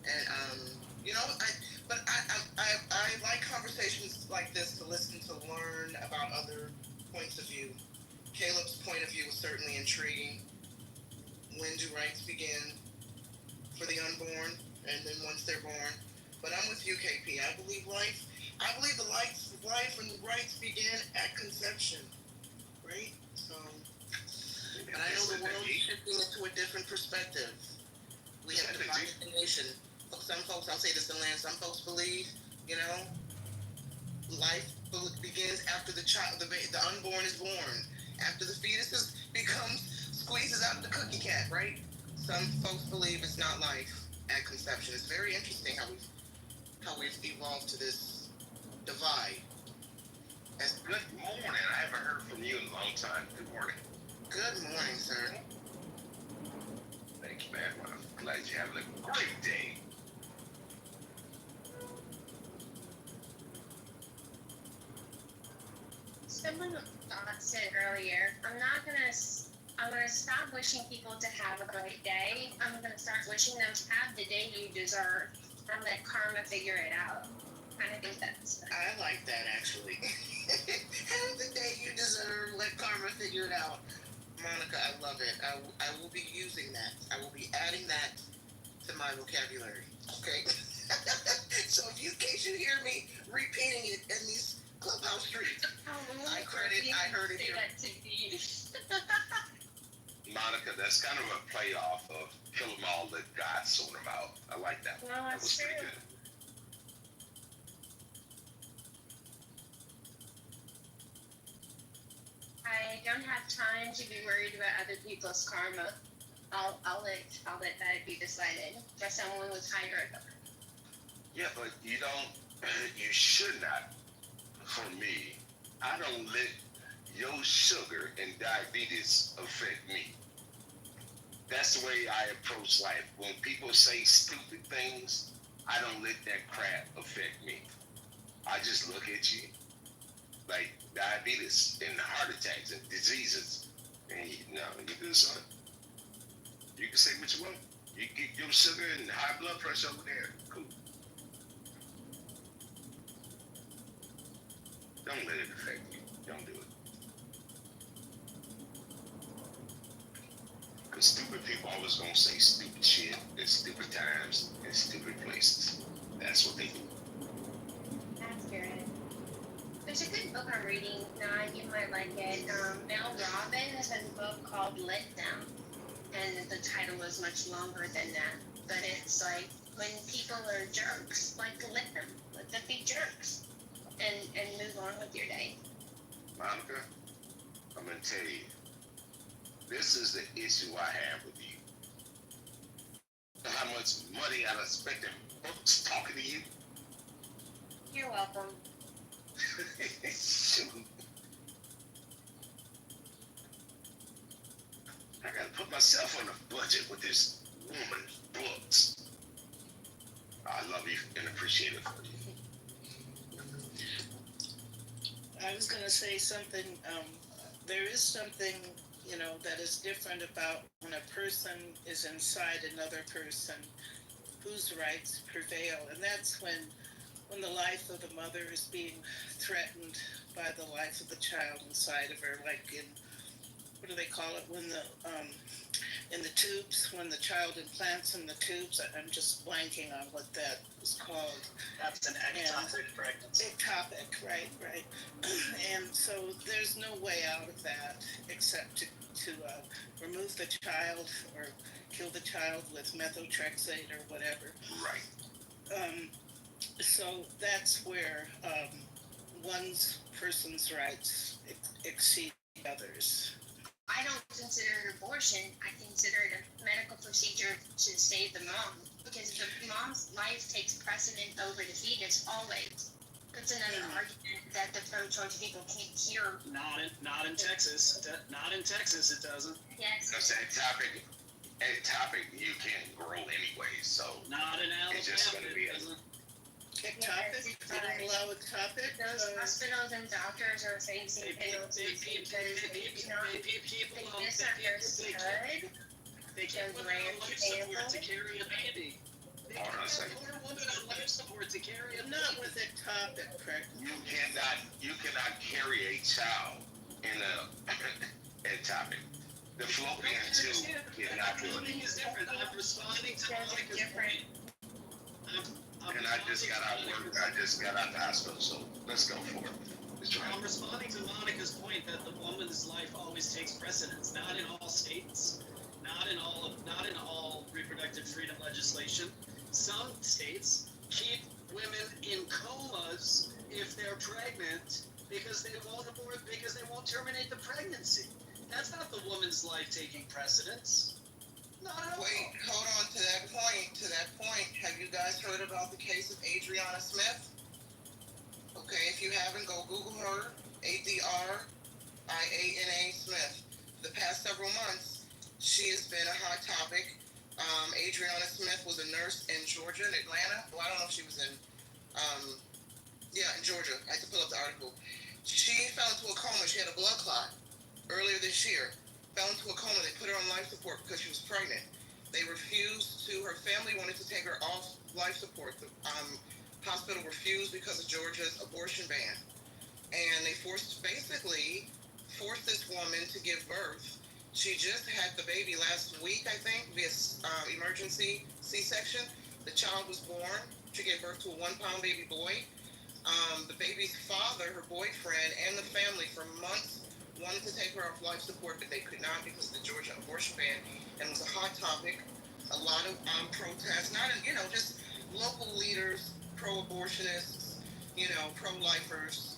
And you know, I like conversations like this to listen, to learn about other points of view. Caleb's point of view was certainly intriguing. When do rights begin for the unborn, and then once they're born? But I'm with you, KP. I believe the life and rights begin at conception, right? So, and I know the world is shifting into a different perspective. We have divided the nation. Some folks, I'll say this in land, some folks believe, you know, life begins after the unborn is born, after the fetus squeezes out the cookie cat, right? Some folks believe it's not life at conception. It's very interesting how we've evolved to this divide. Good morning. I haven't heard from you in a long time. Good morning. Good morning, sir. Thank you, man. Well, I'm glad you're having a great day. Someone said earlier, I'm gonna stop wishing people to have a great day. I'm gonna start wishing them to have the day you deserve and let karma figure it out. And I think that's I like that, actually. Have the day you deserve, let karma figure it out. Monica, I love it. I will be using that. I will be adding that to my vocabulary. Okay? So in case you hear me repeating it in these clubhouse streets, I heard it here. Monica, that's kind of a play off of Kill 'em all, let God sort 'em out. I like that. No, That that's was pretty true. good. I don't have time to be worried about other people's karma. I'll let that be decided by someone with higher authority. Yeah, but you don't, you should not. For me, I don't let your sugar and diabetes affect me. That's the way I approach life. When people say stupid things, I don't let that crap affect me. I just look at you like diabetes and heart attacks and diseases. And you good, son. You can say what you want. You get your sugar and high blood pressure over there. Cool. Don't let it affect you. Don't do it. Because stupid people always gonna say stupid shit at stupid times in stupid places. That's what they do. That's good. There's a good book I'm reading now. You might like it. Mel Robbins has a book called Let Them, and the title is much longer than that. But it's like when people are jerks, like let them be jerks, and move on with your day. Monica, I'm gonna tell you, this is the issue I have with you. How much money I spent in books talking to you? You're welcome. Shoot. I gotta put myself on a budget with this woman's books. I love you and appreciate it for you. I was going to say something. There is something, that is different about when a person is inside another person whose rights prevail. And that's when the life of the mother is being threatened by the life of the child inside of her, like in, what do they call it, when the in the tubes, when the child implants in the tubes. I'm just blanking on what that is called. That's an ectopic pregnancy. Ectopic, right, right. And so there's no way out of that except to remove the child or kill the child with methotrexate or whatever. Right. So that's where one's person's rights exceed others. I don't consider it abortion. I consider it a medical procedure to save the mom, because the mom's life takes precedent over the fetus always. That's another argument that the pro-choice people can't hear. Not in Texas. Not in Texas, it doesn't. Yes. That's ectopic you can't grow anyway, so Not in Alabama. it's just gonna be it doesn't. Ectopic? They don't allow ectopic? Those hospitals and doctors are facing penalties because they People miss understood. They can't put her on life support to carry a baby. They Hold on a can't second. put a woman on life support to carry a baby. Not with ectopic pregnancy. you cannot carry a child in a ectopic. The fallopian tube cannot do it. Everything is different. I'm responding to There's a Monica's different. point. And I just got out of work. I just got out of the hospital, so let's go for it. Let's try. I'm responding to Monica's point that the woman's life always takes precedence. Not in all states, not in all reproductive freedom legislation. Some states keep women in comas if they're pregnant because they won't terminate the pregnancy. That's not the woman's life taking precedence. Not at all. Wait, hold on to that point. Have you guys heard about the case of Adriana Smith? Okay, if you haven't, go Google her. Adriana Smith. For the past several months, she has been a hot topic. Adriana Smith was a nurse in Georgia, in Atlanta. Well, I don't know if she was in Georgia. I had to pull up the article. She fell into a coma. She had a blood clot earlier this year. Fell into a coma. They put her on life support because she was pregnant. They refused to, her family wanted to take her off life support. The hospital refused because of Georgia's abortion ban. And they basically forced this woman to give birth. She just had the baby last week, I think, via emergency C-section. The child was born. She gave birth to a 1-pound baby boy. The baby's father, her boyfriend, and the family for months wanted to take her off life support, but they could not because of the Georgia abortion ban, and it was a hot topic. A lot of protests, just local leaders, pro-abortionists, pro-lifers.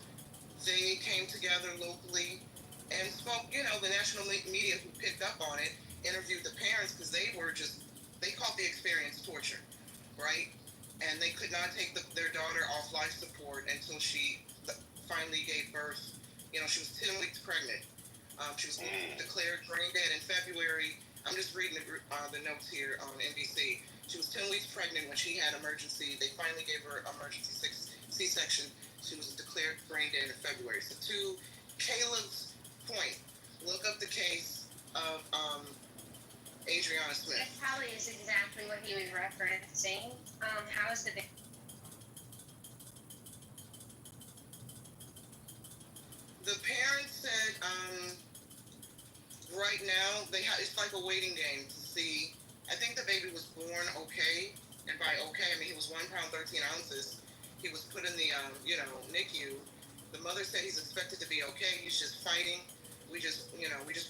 They came together locally and spoke. The national media who picked up on it interviewed the parents because they called the experience torture, right? And they could not take their daughter off life support until she finally gave birth. She was 10 weeks pregnant. She was declared brain dead in February. I'm just reading the notes here on NBC. She was 10 weeks pregnant when she had emergency. They finally gave her emergency C-section. She was declared brain dead in February. So to Caleb's point, look up the case of Adriana Smith. That probably is exactly what he was referencing. How is the The parents said right now it's like a waiting game to see. I think the baby was born okay, and by okay I mean he was 1 pound 13 ounces. He was put in the NICU. The mother said he's expected to be okay. He's just fighting. We just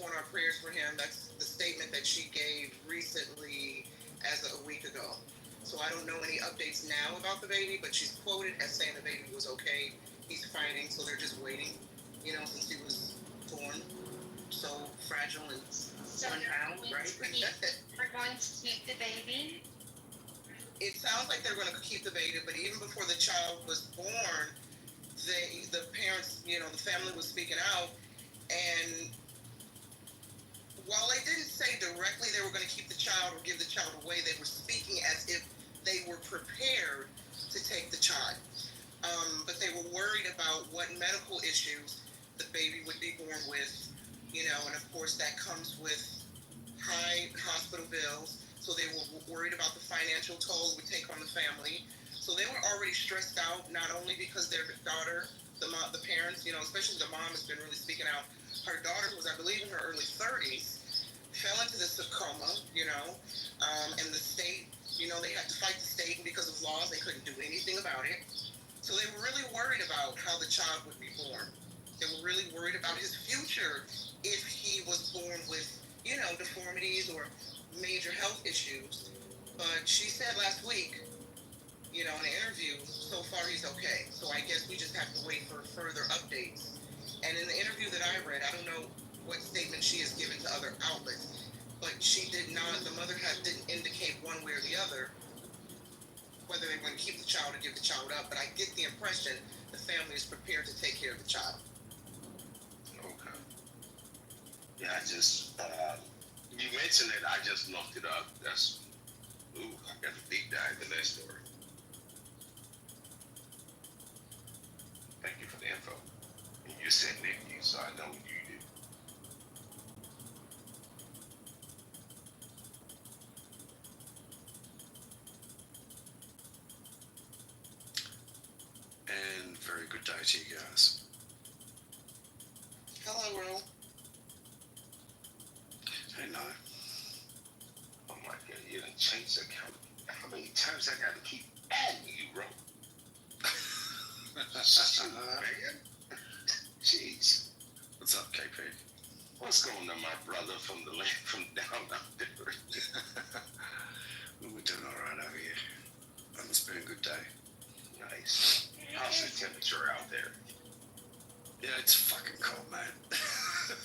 want our prayers for him. That's the statement that she gave recently, as a week ago. So I don't know any updates now about the baby, but she's quoted as saying the baby was okay. He's fighting, so they're just waiting. Since he was born so fragile and 1 pound, right? We're going to keep the baby. It sounds like they're going to keep the baby, but even before the child was born, the parents, the family was speaking out, and while they didn't say directly they were going to keep the child or give the child away, they were speaking as if they were prepared to take the child. But they were worried about what medical issues the baby would be born with, and of course that comes with high hospital bills. So they were worried about the financial toll it would take on the family. So they were already stressed out, not only because their daughter, the parents, especially the mom has been really speaking out. Her daughter, who was, I believe, in her early 30s, fell into this coma, and the state, they had to fight the state, and because of laws, they couldn't do anything about it. So they were really worried about how the child would be born. They were really worried about his future if he was born with, deformities or major health issues. But she said last week, in an interview, so far he's okay. So I guess we just have to wait for further updates. And in the interview that I read, I don't know what statement she has given to other outlets, but she did not, the mother didn't indicate one way or the other whether they want to keep the child or give the child up. But I get the impression the family is prepared to take care of the child. Okay. Yeah, I just, you mentioned it, I just looked it up. I got to deep dive in that story. Thank you for the info. And you said NICU, so I know what you do. And very good day to you guys. Hello, Ro. Hey, no. Oh my God, you done changed the account. How many times I got to keep adding you, bro? Shoot, man. Jeez. What's up, KP? What's going on, my brother from the land from down under? Well, we're doing all right over here. It's been a good day. Nice. How's the temperature out there? Yeah, it's fucking cold, man.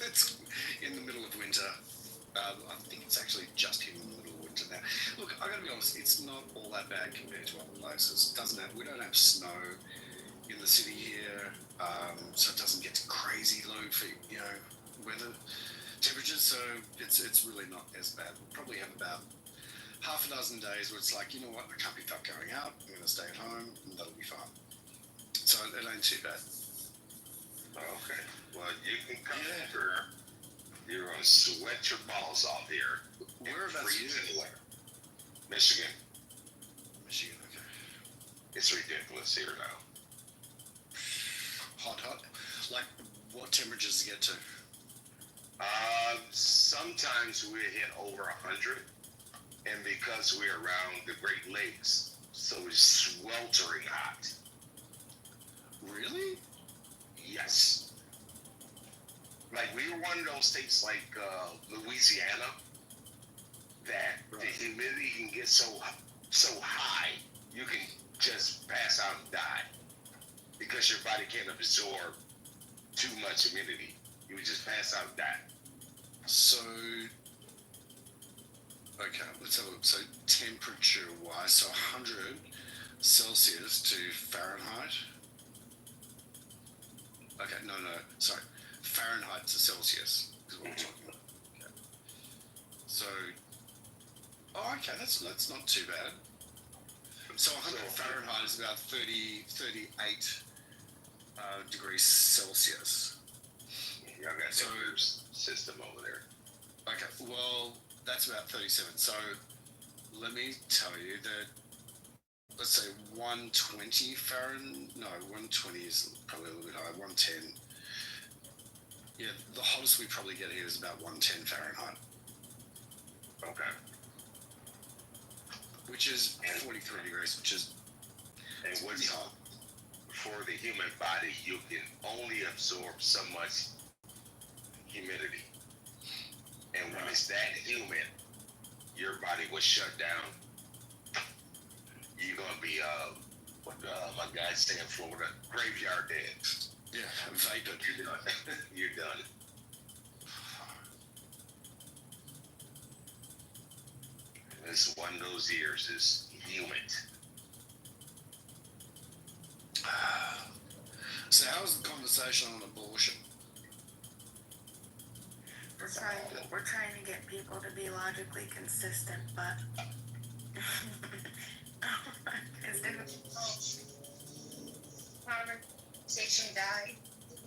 It's in the middle of winter. I think it's actually just in the middle of winter now. Look, I gotta be honest, it's not all that bad compared to other places. we don't have snow in the city here, so it doesn't get crazy low for, weather temperatures, so it's really not as bad. We'll probably have about half a dozen days where it's like, you know what, I can't be fucked going out, I'm gonna stay at home, and that'll be fine. So it ain't too bad. Okay. Well, you can come here. You're gonna sweat your balls off here. Whereabouts are you? Michigan. Michigan, okay. It's ridiculous here now. Hot. Like, what temperatures you get to? Sometimes we hit over 100, and because we're around the Great Lakes, so it's sweltering hot. Really? Yes. Like, we were one of those states like Louisiana that the humidity can get so high you can just pass out and die because your body can't absorb too much humidity. You would just pass out and die. So, okay, let's have a look. So, temperature-wise, so 100 Celsius to Fahrenheit. Okay, no, sorry. Fahrenheit to Celsius is what we're talking about. Okay. So, okay, that's not too bad. So 100 Fahrenheit is about 38 degrees Celsius. Y'all got your system over there. Okay, well, that's about 37. So let me tell you that, let's say 120 Fahrenheit, no, 120 is probably a little bit higher, 110. Yeah, the hottest we probably get here is about 110 Fahrenheit. Okay. Which is 43 degrees, which is pretty hot. For the human body, you can only absorb so much humidity. And when it's that humid, your body will shut down. You're gonna be what my guys say in Florida, graveyard dead. Yeah, vapid. You're done. You're done. And this one of those years is humid. So how was the conversation on abortion? We're trying to get people to be logically consistent, but it's difficult. Conversation died.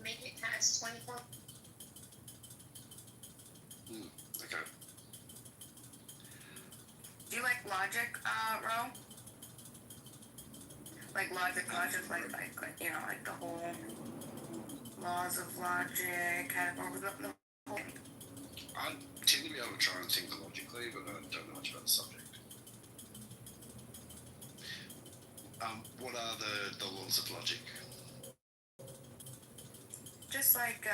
Make it past 24. Okay. Do you like logic, Ro? Like logic, like the whole laws of logic, kind of over the whole thing. I tend to be able to try and think logically, but I don't know much about the subject. What are the laws of logic? Just like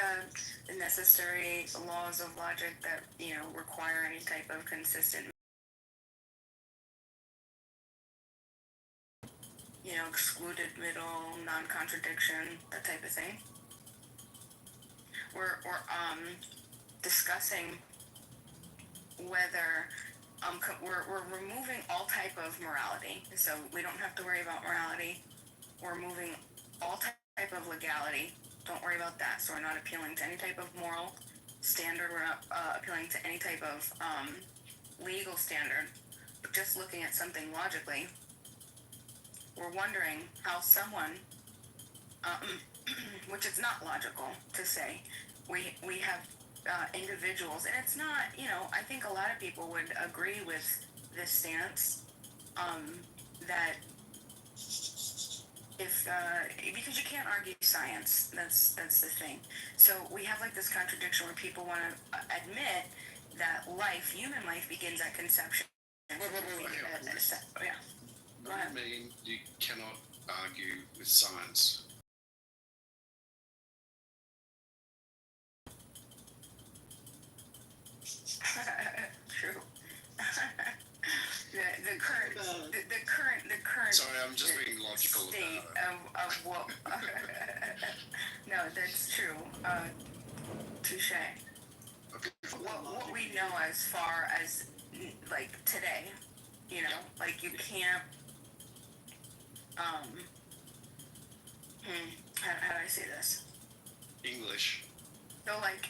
the necessary laws of logic that, require any type of consistent, excluded middle, non-contradiction, that type of thing. We're discussing whether we're removing all type of morality, so we don't have to worry about morality. We're removing all type of legality. Don't worry about that. So we're not appealing to any type of moral standard. We're not appealing to any type of legal standard. But just looking at something logically, we're wondering how someone, which is not logical to say, we have individuals, and it's not, I think a lot of people would agree with this stance, that if because you can't argue science, that's the thing. So we have like this contradiction where people want to admit that human life begins at conception. Yeah. What do you mean you cannot argue with science? True. the current Sorry, I'm just being logical state about it. of what. No, that's true. Touche. Okay. What we know as far as like today, like you can't. How do I say this? English. So like,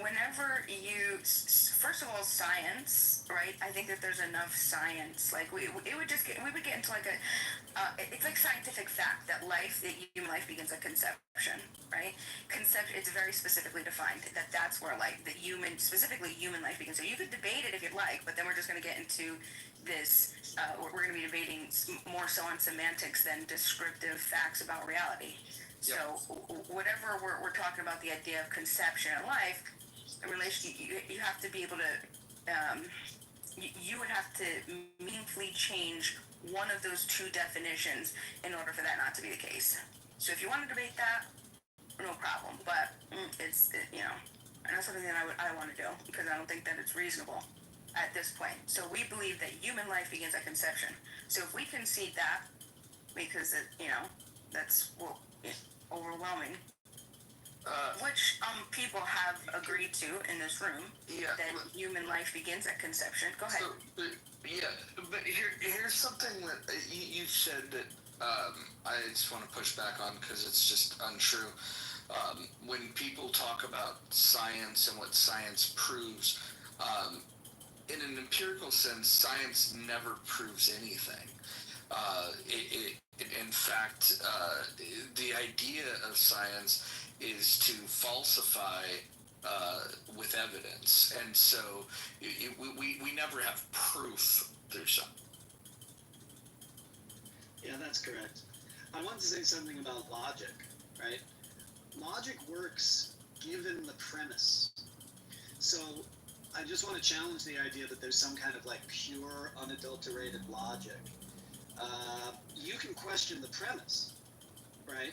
whenever you, first of all, science, right? I think that there's enough science. Like we would get into like it's like scientific fact that human life begins at conception, right? It's very specifically defined that's where like specifically human life begins. So you could debate it if you'd like, but then we're just going to get into this. We're going to be debating more so on semantics than descriptive facts about reality. So whatever we're talking about, the idea of conception and life, in relation, you have to be able to, you would have to meaningfully change one of those two definitions in order for that not to be the case. So if you want to debate that, no problem. But it's and that's something that I want to do because I don't think that it's reasonable at this point. So we believe that human life begins at conception. So if we concede that, because that's overwhelming, which people have agreed to in this room, that human life begins at conception. Go ahead. So, but here's something that you said that I just want to push back on because it's just untrue. When people talk about science and what science proves, in an empirical sense, science never proves anything. In fact, the idea of science is to falsify with evidence, and so we never have proof there's something. Yeah, that's correct. I want to say something about logic, right? Logic works given the premise. So I just want to challenge the idea that there's some kind of like pure, unadulterated logic. You can question the premise, right?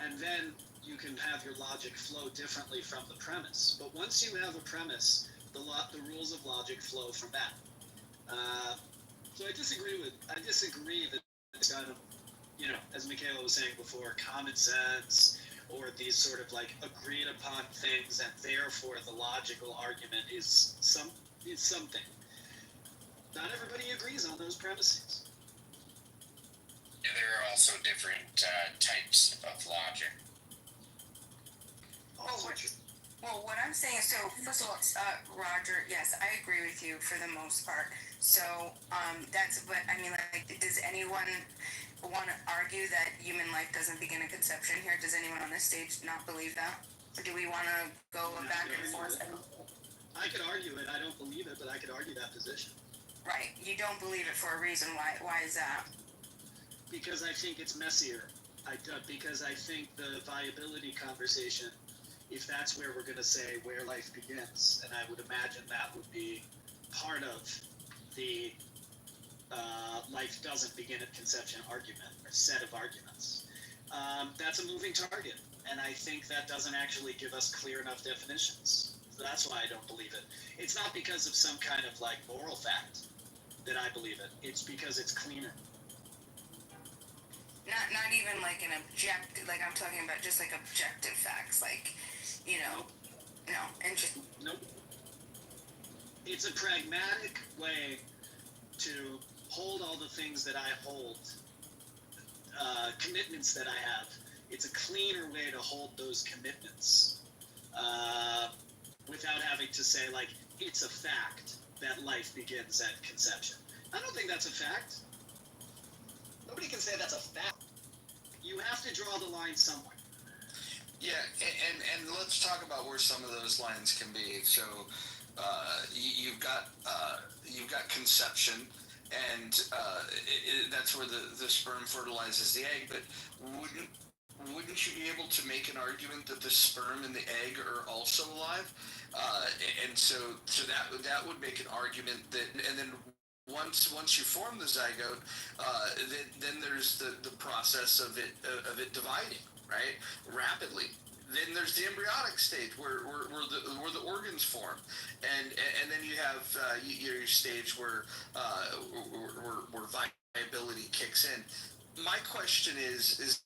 And then you can have your logic flow differently from the premise. But once you have a premise, the rules of logic flow from that. So I disagree that it's kind of, as Michaela was saying before, common sense or these sort of like agreed upon things, and therefore the logical argument is something. Not everybody agrees on those premises. Yeah, there are also different types of logic. Well, what I'm saying is, so first of all, Roger, yes, I agree with you for the most part. So but I mean, like, does anyone want to argue that human life doesn't begin at conception here? Does anyone on this stage not believe that? Or do we want to go back and forth? I could argue it. I don't believe it, but I could argue that position. Right. You don't believe it for a reason. Why is that? Because I think it's messier. Because I think the viability conversation if that's where we're going to say where life begins. And I would imagine that would be part of the life doesn't begin at conception argument or set of arguments. That's a moving target, and I think that doesn't actually give us clear enough definitions. So that's why I don't believe it. It's not because of some kind of like moral fact that I believe it. It's because it's cleaner. Not even like an objective, like I'm talking about just like objective facts, like, you know, no, and just. Nope. It's a pragmatic way to hold all the things that I hold, commitments that I have. It's a cleaner way to hold those commitments without having to say, like, it's a fact that life begins at conception. I don't think that's a fact. Nobody can say that's a fact. You have to draw the line somewhere. Yeah, and let's talk about where some of those lines can be. So you've got conception, and that's where the sperm fertilizes the egg. But wouldn't you be able to make an argument that the sperm and the egg are also alive? And so that would make an argument that, and then once you form the zygote, then there's the process of it dividing, right, rapidly. Then there's the embryonic stage where the organs form, and then you have your stage where viability kicks in. My question is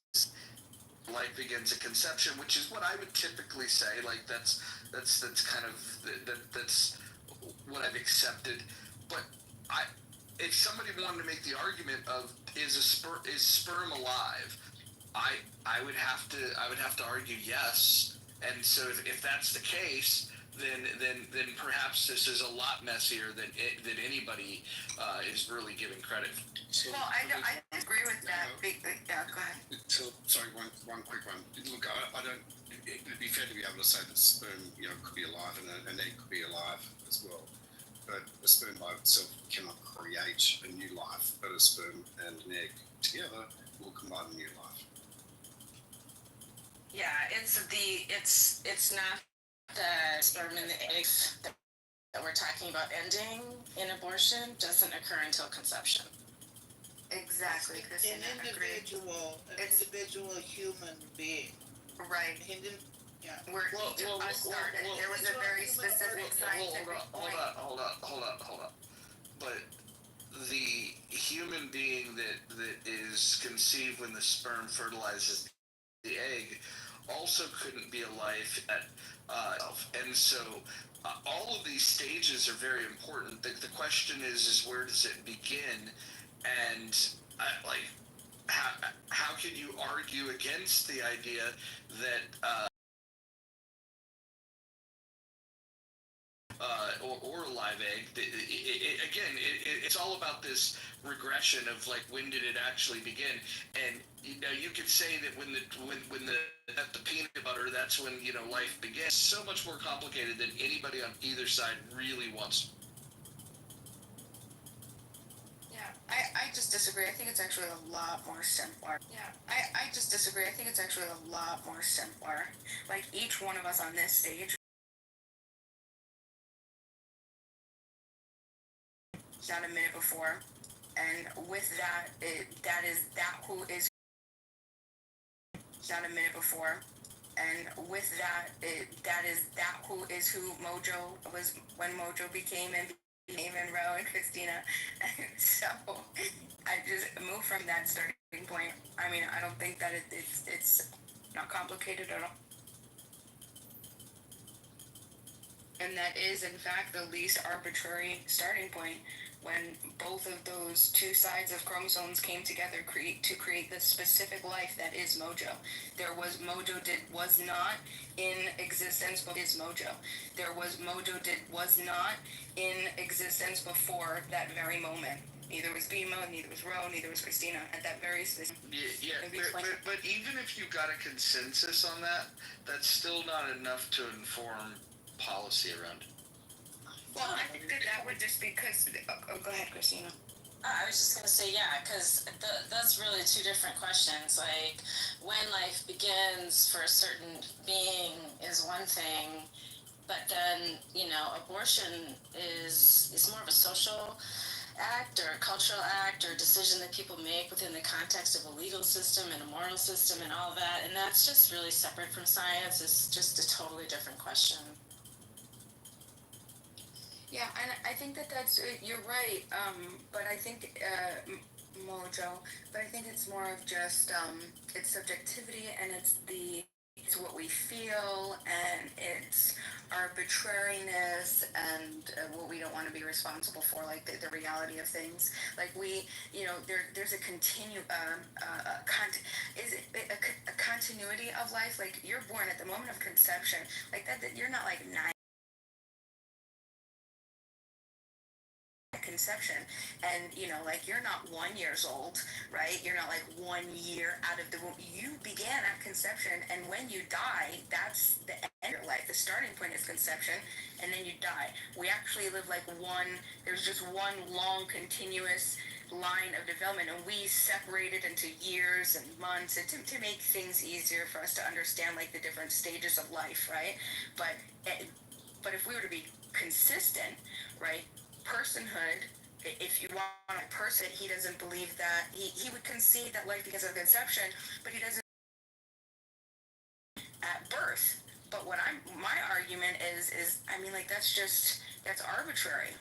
life begins at conception, which is what I would typically say. Like that's kind of that's what I've accepted. But if somebody wanted to make the argument of is sperm alive, I would have to argue yes. And so if that's the case, then perhaps this is a lot messier than anybody is really giving credit. So, well, I disagree with that. Yeah, go ahead. So, sorry, one quick one. Look, I don't. It'd be fair to be able to say that sperm, could be alive and an egg could be alive as well. But a sperm by itself cannot create a new life. But a sperm and an egg together will combine a new life. Yeah, it's not the sperm and the eggs that we're talking about ending in abortion doesn't occur until conception. Exactly, Christina. An individual human being. Right. Yeah. Where each of us started. There was a very specific scientific point. Hold up. But the human being that is conceived when the sperm fertilizes the egg also couldn't be alive at and so all of these stages are very important. The question is where does it begin, and how can you argue against the idea that or a live egg? It's all about this regression of like when did it actually begin, and you could say that when the peanut butter, that's when life began. It's so much more complicated than anybody on either side really wants. Yeah, I just disagree. I think it's actually a lot more simpler. Yeah, I just disagree. I think it's actually a lot more simpler. Like each one of us on this stage not a minute before, and with that, that who is not a minute before, and with that, who is who Mojo was when Mojo became and Roe and Christina. So I just moved from that starting point. I mean, I don't think that it's not complicated at all. And that is, in fact, the least arbitrary starting point when both of those two sides of chromosomes came together to create the specific life that is Mojo. Was not in existence, but is Mojo. Was not in existence before that very moment. Neither was Bima, neither was Ro, neither was Christina at that very specific. But even if you got a consensus on that, that's still not enough to inform policy around. Well, I think that would just be because. Go ahead, Christina. I was just going to say, yeah, because that's really two different questions. Like, when life begins for a certain being is one thing, but then, you know, abortion is more of a social act or a cultural act or a decision that people make within the context of a legal system and a moral system and all that, and that's just really separate from science. It's just a totally different question. Yeah, and I think that's you're right. But I think Mojo. But I think it's more of just it's subjectivity, and it's what we feel, and it's arbitrariness, and what we don't want to be responsible for, like the reality of things. Like there's a is it a continuity of life? Like you're born at the moment of conception, like that you're not like 9 conception, and like you're not 1 years old, right? You're not like 1 year out of the womb. You began at conception, and when you die, that's the end of your life. The starting point is conception, and then you die. We actually live like there's just one long continuous line of development, and we separate it into years and months to make things easier for us to understand like the different stages of life, right? But if we were to be consistent, right? Personhood, if you want a person, he doesn't believe that he would concede that life begins at conception, but he doesn't at birth. But my argument is I mean, like that's arbitrary.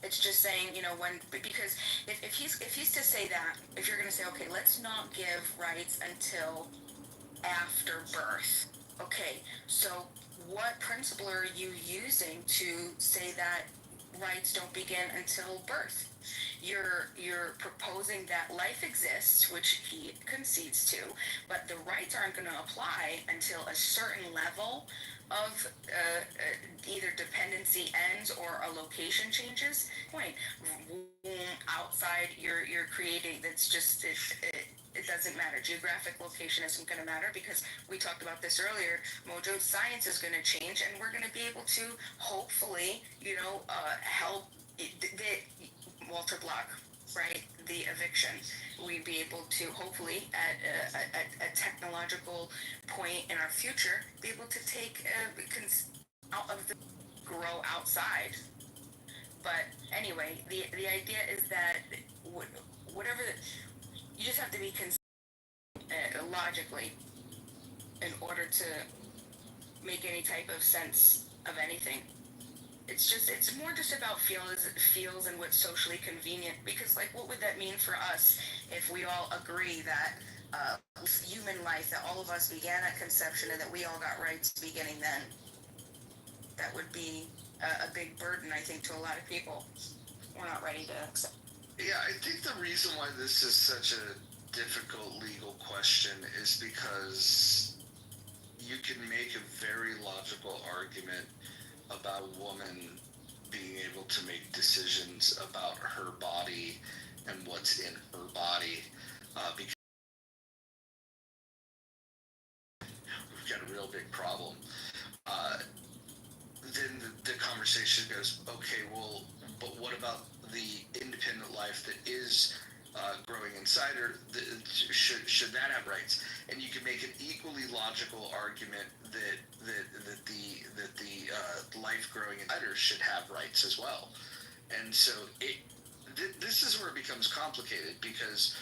It's just saying, because if he's to say that, if you're going to say, okay, let's not give rights until after birth. Okay, so what principle are you using to say that rights don't begin until birth? You're proposing that life exists, which he concedes to, but the rights aren't going to apply until a certain level of either dependency ends or a location changes. Point. Outside, you're creating. That's just it doesn't matter. Geographic location isn't going to matter because we talked about this earlier. Mojo, science is going to change, and we're going to be able to hopefully, help Walter Block, right? The eviction. We'd be able to hopefully, at a technological point in our future, be able to take out of the grow outside. But anyway, the idea is that whatever you just have to be logically in order to make any type of sense of anything. It's more just about feels and what's socially convenient, because like what would that mean for us if we all agree that human life, that all of us began at conception and that we all got rights beginning then? That would be a big burden, I think, to a lot of people. We're not ready to accept. Yeah, I think the reason why this is such a difficult legal question is because you can make a very logical argument about a woman being able to make decisions about her body and what's in her body, because we've got a real big problem. Then the conversation goes, okay, well, but what about the independent life that is growing inside her? Should that have rights? And you can make an equally logical argument that the life growing inside her should have rights as well. And so this is where it becomes complicated, because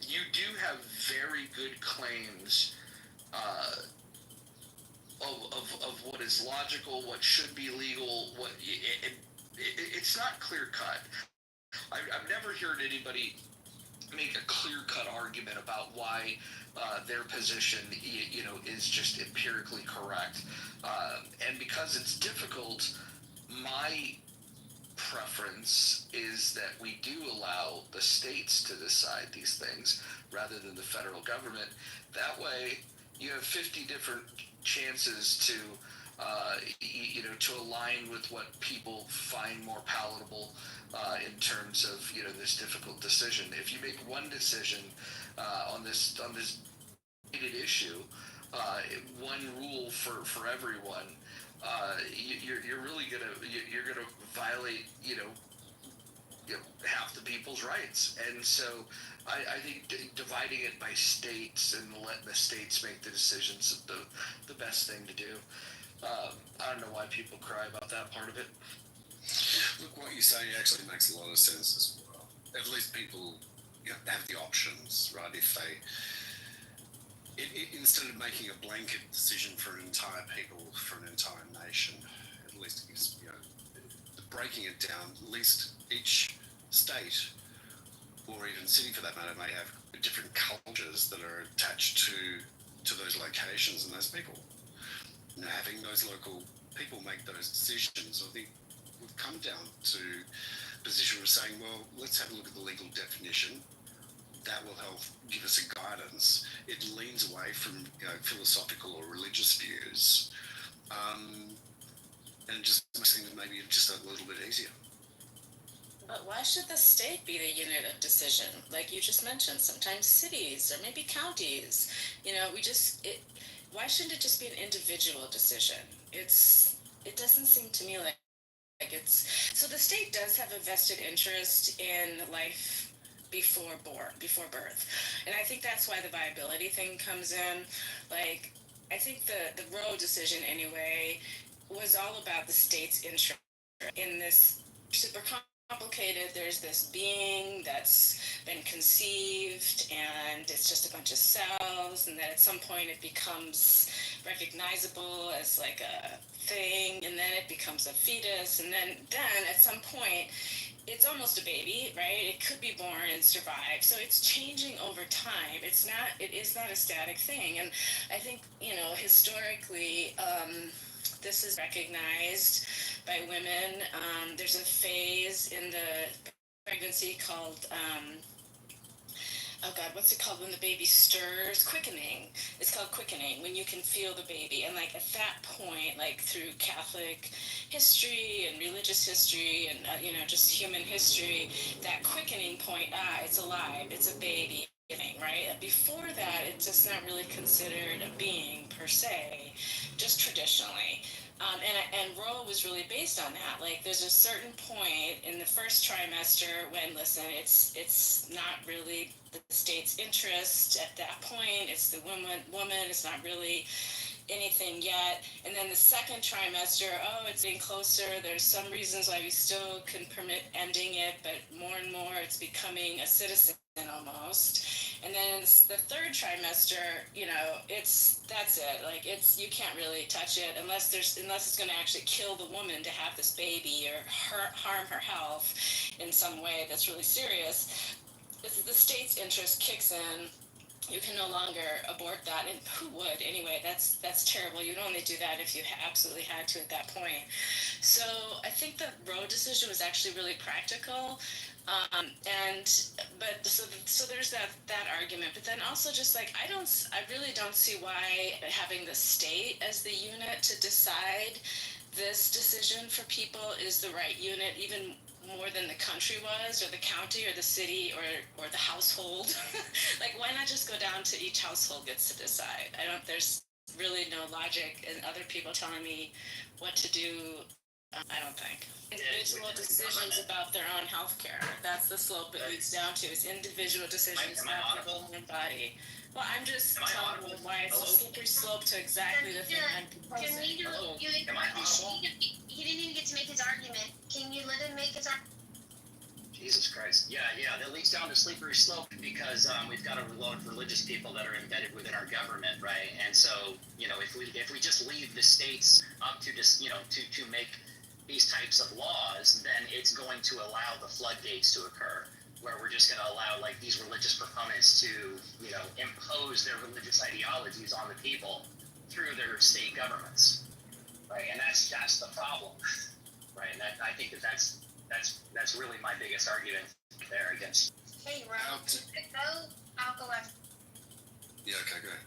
you do have very good claims of what is logical, what should be legal, it's not clear cut. I've never heard anybody make a clear cut argument about why their position, is just empirically correct. And because it's difficult, my preference is that we do allow the states to decide these things rather than the federal government. That way, you have 50 different chances to to align with what people find more palatable in terms of this difficult decision. If you make one decision on this issue, one rule for everyone, you're really gonna violate half the people's rights. And so I think dividing it by states and letting the states make the decisions is the best thing to do. I don't know why people cry about that part of it. Look, what you say actually makes a lot of sense as well. At least people have the options, right? If they, instead of making a blanket decision for an entire people, for an entire nation, at least it gives, breaking it down, at least each state, or even city for that matter, may have different cultures that are attached to those locations and those people. Having those local people make those decisions, I think we've come down to a position of saying, well, let's have a look at the legal definition. That will help give us a guidance. It leans away from philosophical or religious views, and just makes things maybe just a little bit easier. But why should the state be the unit of decision? Like you just mentioned, sometimes cities or maybe counties. Why shouldn't it just be an individual decision? It doesn't seem to me like it's so the state does have a vested interest in life before birth, and I think that's why the viability thing comes in. Like, I think the Roe decision anyway was all about the state's interest in this super complicated. There's this being that's been conceived, and it's just a bunch of cells, and then at some point it becomes recognizable as like a thing, and then it becomes a fetus, and then at some point it's almost a baby, right? It could be born and survive. So it's changing over time. It is not a static thing. And I think, historically, this is recognized by women. There's a phase in the pregnancy called, oh God, what's it called when the baby stirs? Quickening. It's called quickening, when you can feel the baby. And like at that point, like through Catholic history and religious history and, just human history, that quickening point, it's alive, it's a baby. Right? Before that, it's just not really considered a being per se, just traditionally. And Roe was really based on that. Like, there's a certain point in the first trimester when, listen, it's not really the state's interest at that point. It's the woman. It's not really anything yet. And then the second trimester, it's getting closer. There's some reasons why we still can permit ending it, but more and more it's becoming a citizen almost. And then the third trimester, that's it. Like, you can't really touch it unless it's going to actually kill the woman to have this baby or harm her health in some way that's really serious. The state's interest kicks in. You can no longer abort that, and who would anyway? That's terrible. You'd only do that if you absolutely had to at that point. So I think the Roe decision was actually really practical, so there's that argument. But then also just like I really don't see why having the state as the unit to decide this decision for people is the right unit, even more than the country was, or the county, or the city, or the household. Like, why not just go down to each household gets to decide? There's really no logic in other people telling me what to do. I don't think. Individual decisions about their own health care. That's the slope it leads down to, is individual decisions about their own body. Well, I'm just telling you why it's a slippery slope to exactly the thing I'm proposing. He didn't even get to make his argument. Can you let him make his argument? Jesus Christ. Yeah, that leads down to slippery slope because we've got a lot of religious people that are embedded within our government, right? And so, if we just leave the states up to just, to make these types of laws, then it's going to allow the floodgates to occur, where we're just going to allow like these religious proponents to, impose their religious ideologies on the people through their state governments, right? And that's the problem, right? And I think that's really my biggest argument there against. Hey, Rob, I'll go after. Yeah, okay, go ahead.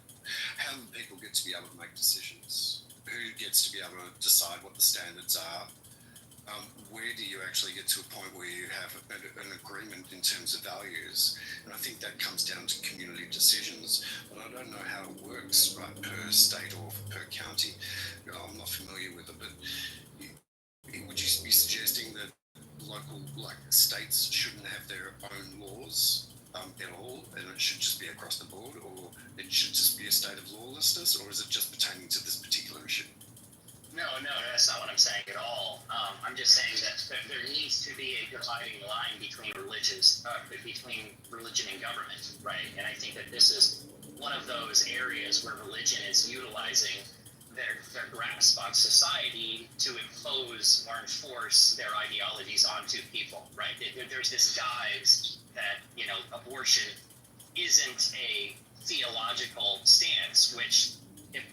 How do people get to be able to make decisions? Who gets to be able to decide what the standards are? Where do you actually get to a point where you have an agreement in terms of values? And I think that comes down to community decisions. But I don't know how it works, right, per state or per county. I'm not familiar with it, but would you be suggesting that local, like states, shouldn't have their own laws at all, and it should just be across the board, or it should just be a state of lawlessness, or is it just pertaining to this particular issue? No, that's not what I'm saying at all. I'm just saying that there needs to be a dividing line between between religion and government, right? And I think that this is one of those areas where religion is utilizing their grasp on society to impose or enforce their ideologies onto people, right? There's this guise that, abortion isn't a theological stance, which it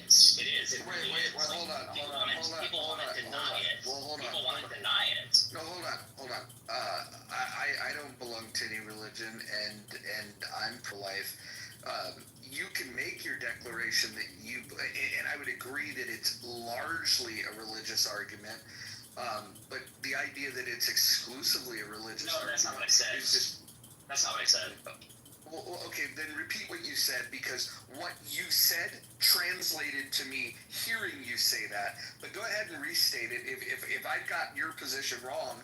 is. It really is. Hold on. People want to deny it. People want to deny it. No, hold on. I don't belong to any religion, and I'm pro-life. You can make your declaration that and I would agree that it's largely a religious argument, but the idea that it's exclusively a religious argument. No, that's not what I said. That's not what I said. Well, okay, then repeat what you said, because what you said translated to me hearing you say that. But go ahead and restate it if I've got your position wrong,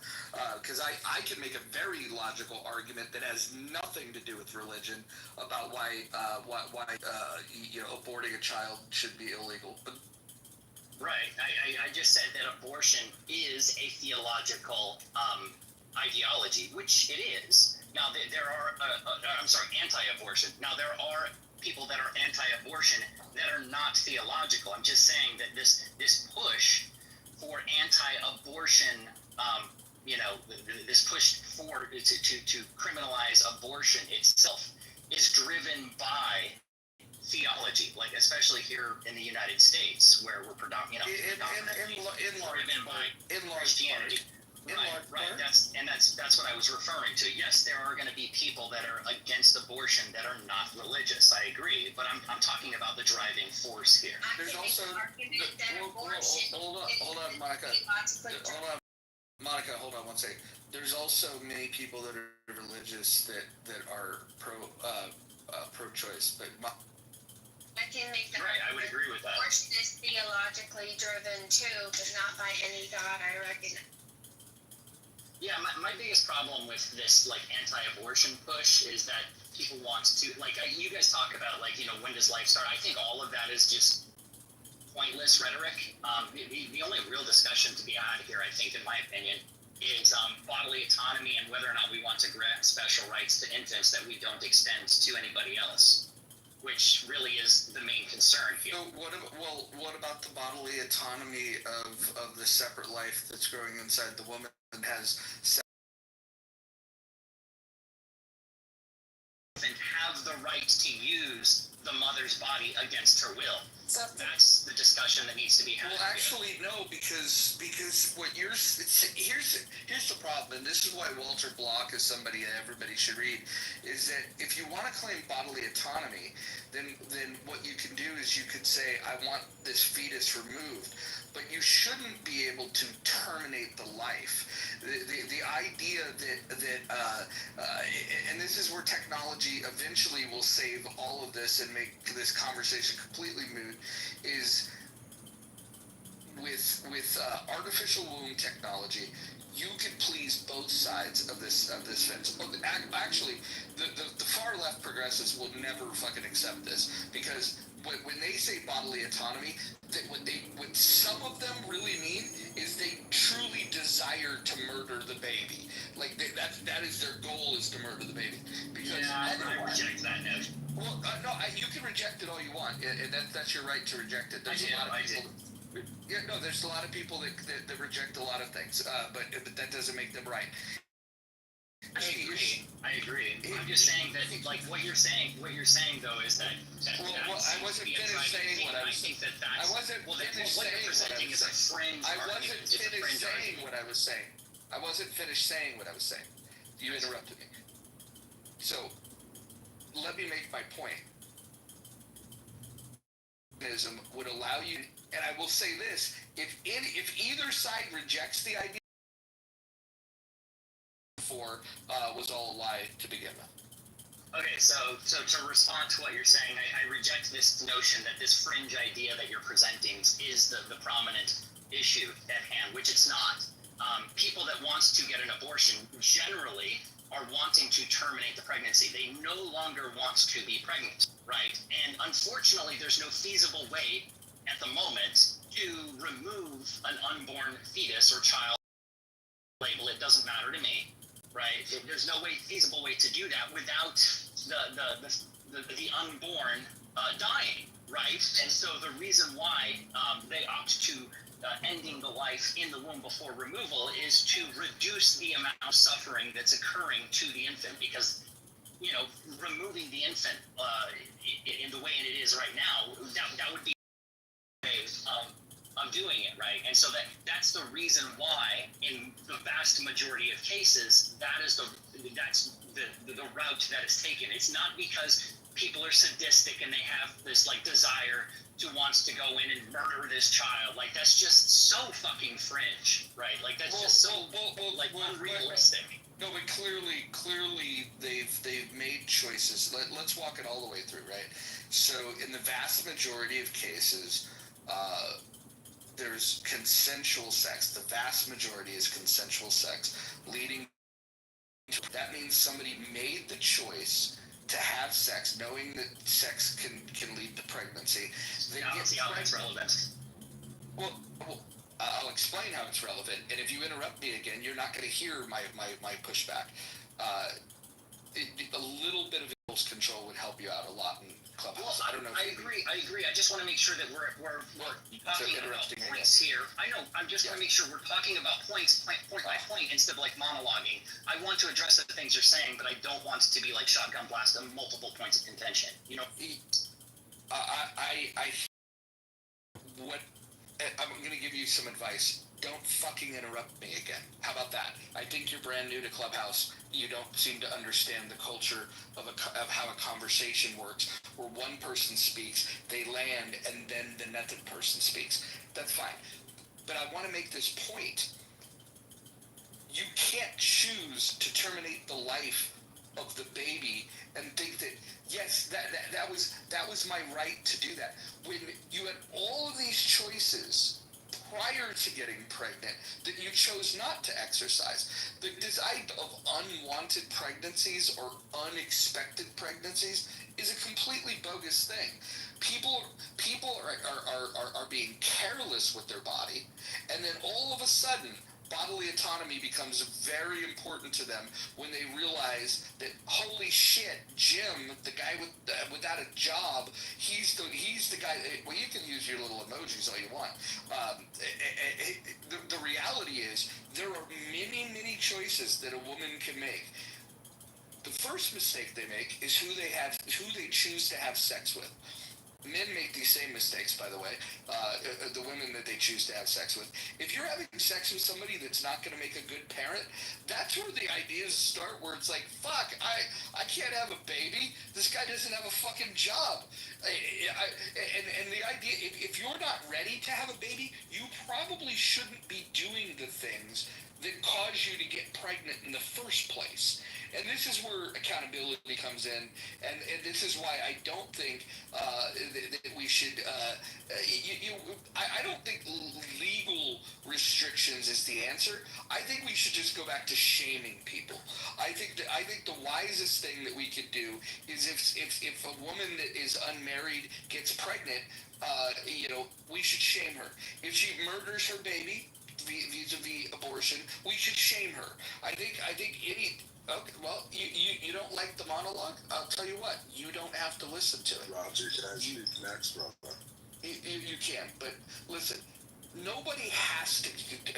because I can make a very logical argument that has nothing to do with religion about why aborting a child should be illegal. But right, I just said that abortion is a theological ideology, which it is. Now, there are, anti-abortion. Now, there are people that are anti-abortion that are not theological. I'm just saying that this push for anti-abortion, this push to criminalize abortion itself is driven by theology, like especially here in the United States, where we're predominantly driven by Christianity. Right. That's what I was referring to. Yes, there are going to be people that are against abortion that are not religious. I agree, but I'm talking about the driving force here. there's also hold on, Monica. Monica, hold on one second. There's also many people that are religious that are pro-choice, but. I can make that. Right, I would agree with that. Abortion is theologically driven too, but not by any God I recognize. Yeah, my biggest problem with this anti-abortion push is that people want to you guys talk about when does life start? I think all of that is just pointless rhetoric. The only real discussion to be had here, I think, in my opinion, is bodily autonomy and whether or not we want to grant special rights to infants that we don't extend to anybody else, which really is the main concern here. So what about the bodily autonomy of the separate life that's growing inside the woman and has and have the right to use the mother's body against her will? So that's the discussion that needs to be had. Well, actually, no, because what here's the problem, and this is why Walter Block is somebody that everybody should read, is that if you want to claim bodily autonomy, then what you can do is you could say, I want this fetus removed, but you shouldn't be able to terminate the life. The idea that and this is where technology eventually will save all of this and make this conversation completely moot, is with artificial womb technology, you can please both sides of this fence. Actually, the far left progressives will never fucking accept this, because when they say bodily autonomy, what some of them really mean is they truly desire to murder the baby. That is their goal, is to murder the baby. Because I reject that notion. Well, no, you can reject it all you want, and that's your right to reject it. There's a lot of people. Yeah, no, there's a lot of people that reject a lot of things, but that doesn't make them right. I agree. I'm just saying that, what you're saying though is that. Well, I wasn't finished saying what I was. I think that's. I wasn't finished what you're presenting is a fringe argument. I wasn't finished saying what I was saying. I wasn't finished saying what I was saying. You interrupted me. So, let me make my point. Would allow you, and I will say this: if either side rejects the idea, was all a lie to begin with. Okay, so to respond to what you're saying, I reject this notion that this fringe idea that you're presenting is the prominent issue at hand, which it's not. people that wants to get an abortion generally are wanting to terminate the pregnancy. They no longer want to be pregnant, right? And unfortunately, there's no feasible way at the moment to remove an unborn fetus or child. Label it doesn't matter to me, right? There's no feasible way to do that without the unborn dying, right? And so the reason why they opt to ending the life in the womb before removal is to reduce the amount of suffering that's occurring to the infant, because removing the infant in the way it is right now, that would be a way of doing it, right? And so that's the reason why in the vast majority of cases that's the route that is taken. It's not because people are sadistic and they have this desire to wants to go in and murder this child. That's just so fucking fringe, right? That's just so unrealistic. No, but clearly they've made choices. Let's walk it all the way through, right? So in the vast majority of cases, there's consensual sex. The vast majority is consensual sex, leading to, that means somebody made the choice to have sex, knowing that sex can lead to pregnancy. They I don't see how that's relevant. Well, I'll explain how it's relevant, and if you interrupt me again, you're not going to hear my pushback. A little bit of impulse control would help you out a lot in Clubhouse. Well, I don't know. I agree. I just want to make sure that we're talking about points here. I know. I'm just going to make sure we're talking about points, point by point, instead of monologuing. I want to address the things you're saying, but I don't want it to be shotgun blast on multiple points of contention. I'm going to give you some advice. Don't fucking interrupt me again. How about that? I think you're brand new to Clubhouse. You don't seem to understand the culture of how a conversation works, where one person speaks, they land, and then the another person speaks. That's fine. But I want to make this point. You can't choose to terminate the life of the baby and think that, yes, that was my right to do that. When you had all of these choices prior to getting pregnant that you chose not to exercise. This idea of unwanted pregnancies or unexpected pregnancies is a completely bogus thing. People are being careless with their body, and then all of a sudden bodily autonomy becomes very important to them when they realize that, holy shit, Jim, the guy without a job, he's the guy. Well, you can use your little emojis all you want. The reality is there are many choices that a woman can make. The first mistake they make is who they choose to have sex with. Men make these same mistakes, by the way, the women that they choose to have sex with. If you're having sex with somebody that's not going to make a good parent, that's where the ideas start, where it's like, fuck, I can't have a baby. This guy doesn't have a fucking job. And the idea, if you're not ready to have a baby, you probably shouldn't be doing the things that cause you to get pregnant in the first place. And this is where accountability comes in, and this is why I don't think that we should. I don't think legal restrictions is the answer. I think we should just go back to shaming people. I think the wisest thing that we could do is if a woman that is unmarried gets pregnant, we should shame her. If she murders her baby vis-a-vis abortion, we should shame her. I think any. Okay, well, you don't like the monologue? I'll tell you what, you don't have to listen to it. Roger, can I speak next, brother? You can, but listen, nobody has to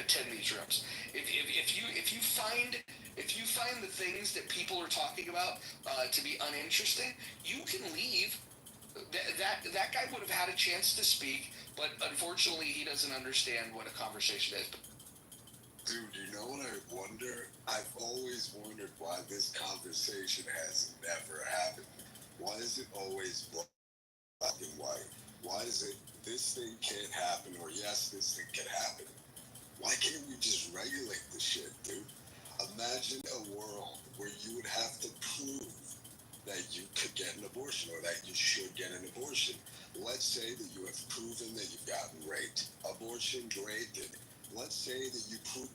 attend these rooms. If you find the things that people are talking about to be uninteresting, you can leave. That guy would have had a chance to speak, but unfortunately he doesn't understand what a conversation is. Dude, you know what I wonder? I've always wondered why this conversation has never happened. Why is it always black and white? Why is it this thing can't happen, or yes, this thing can happen? Why can't we just regulate the shit, dude? Imagine a world where you would have to prove that you could get an abortion or that you should get an abortion. Let's say that you have proven that you've gotten raped. Abortion, great. Let's say that you prove,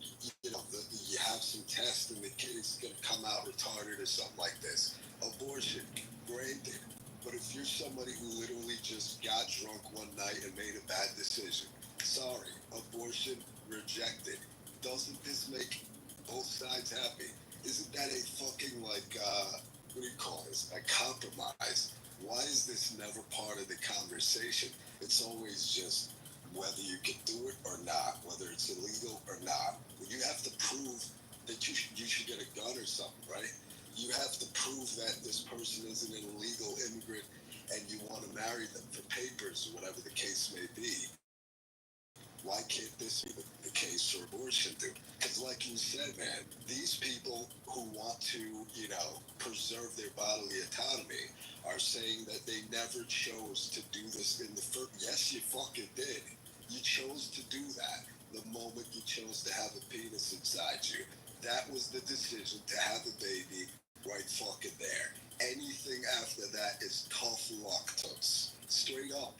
that you have some test and the kid is going to come out retarded or something like this. Abortion, granted. But if you're somebody who literally just got drunk one night and made a bad decision, sorry, abortion rejected. Doesn't this make both sides happy? Isn't that a fucking what do you call this? A compromise. Why is this never part of the conversation? It's always just whether you can do it or not, whether it's illegal or not. Well, you have to prove that you should get a gun or something, right? You have to prove that this person isn't an illegal immigrant and you want to marry them for papers or whatever the case may be. Why can't this be the case for abortion too? Because like you said, man, these people who want to, preserve their bodily autonomy are saying that they never chose to do this in the first. Yes, you fucking did. You chose to do that the moment you chose to have a penis inside you. That was the decision to have a baby right fucking there. Anything after that is tough luck, toots. Straight up.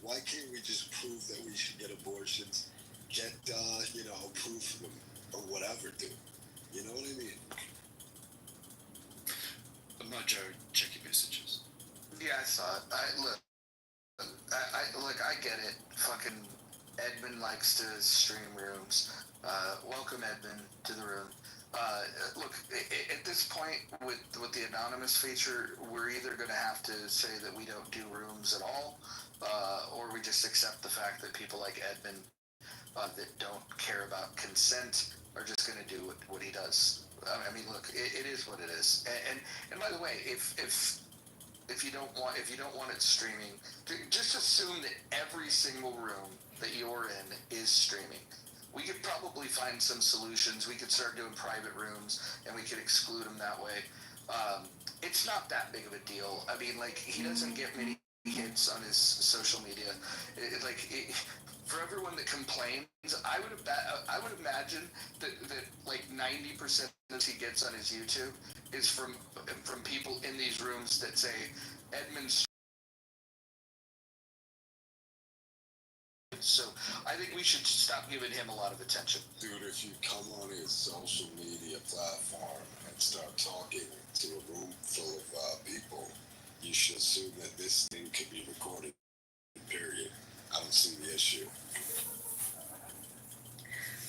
Why can't we just prove that we should get abortions, get, proof of them, or whatever, dude? You know what I mean? Mojo, check your messages. Yeah, I saw it. I get it. Fucking Edmund likes to stream rooms. Welcome Edmund to the room. Look, at this point with the anonymous feature, we're either going to have to say that we don't do rooms at all, or we just accept the fact that people like Edmund that don't care about consent are just going to do what he does. I mean, look, it is what it is. And by the way, if you don't want it streaming, just assume that every single room that you're in is streaming. We could probably find some solutions. We could start doing private rooms, and we could exclude them that way. It's not that big of a deal. I mean, like, he doesn't get many hits on his social media. For everyone that complains, I would imagine that like 90% that he gets on his YouTube is from people in these rooms that say Edmund's. So I think we should stop giving him a lot of attention. Dude, if you come on his social media platform and start talking to a room full of people, you should assume that this thing could be recorded, period. I don't see the issue.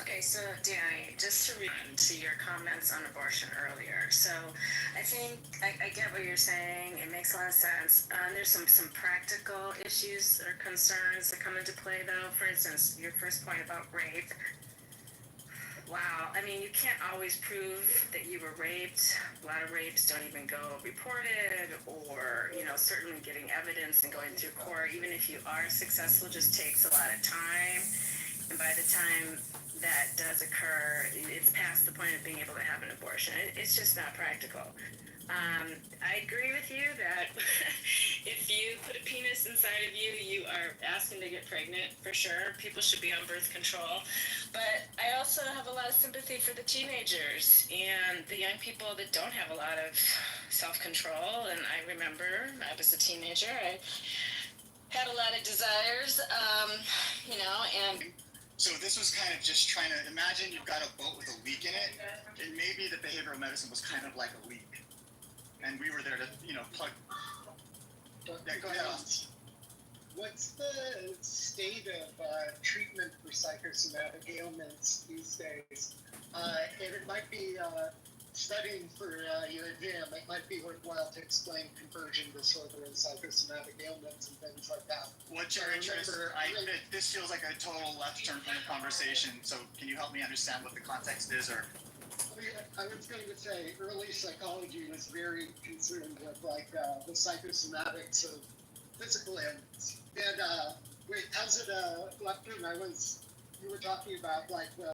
Okay, so Danny, just to respond to your comments on abortion earlier. So I think I get what you're saying. It makes a lot of sense. There's some practical issues or concerns that come into play, though. For instance, your first point about rape. Wow, I mean, you can't always prove that you were raped. A lot of rapes don't even go reported, or, certainly getting evidence and going through court, even if you are successful, just takes a lot of time. And by the time that does occur, it's past the point of being able to have an abortion. It's just not practical. I agree with you that if you put a penis inside of you, you are asking to get pregnant, for sure. People should be on birth control. But I also have a lot of sympathy for the teenagers and the young people that don't have a lot of self-control. And I remember I was a teenager. I had a lot of desires, and so this was kind of just trying to imagine you've got a boat with a leak in it, and maybe the behavioral medicine was kind of like a leak. And we were there to, plug. Yeah, go ahead. What's the state of treatment for psychosomatic ailments these days? And it might be studying for your exam. It might be worthwhile to explain conversion disorder and psychosomatic ailments and things like that. What's your interest? This feels like a total left turn kind of conversation. So can you help me understand what the context is, or? I was going to say early psychology was very concerned with the psychosomatics of physical ailments. And wait, how's it left turn? You were talking about the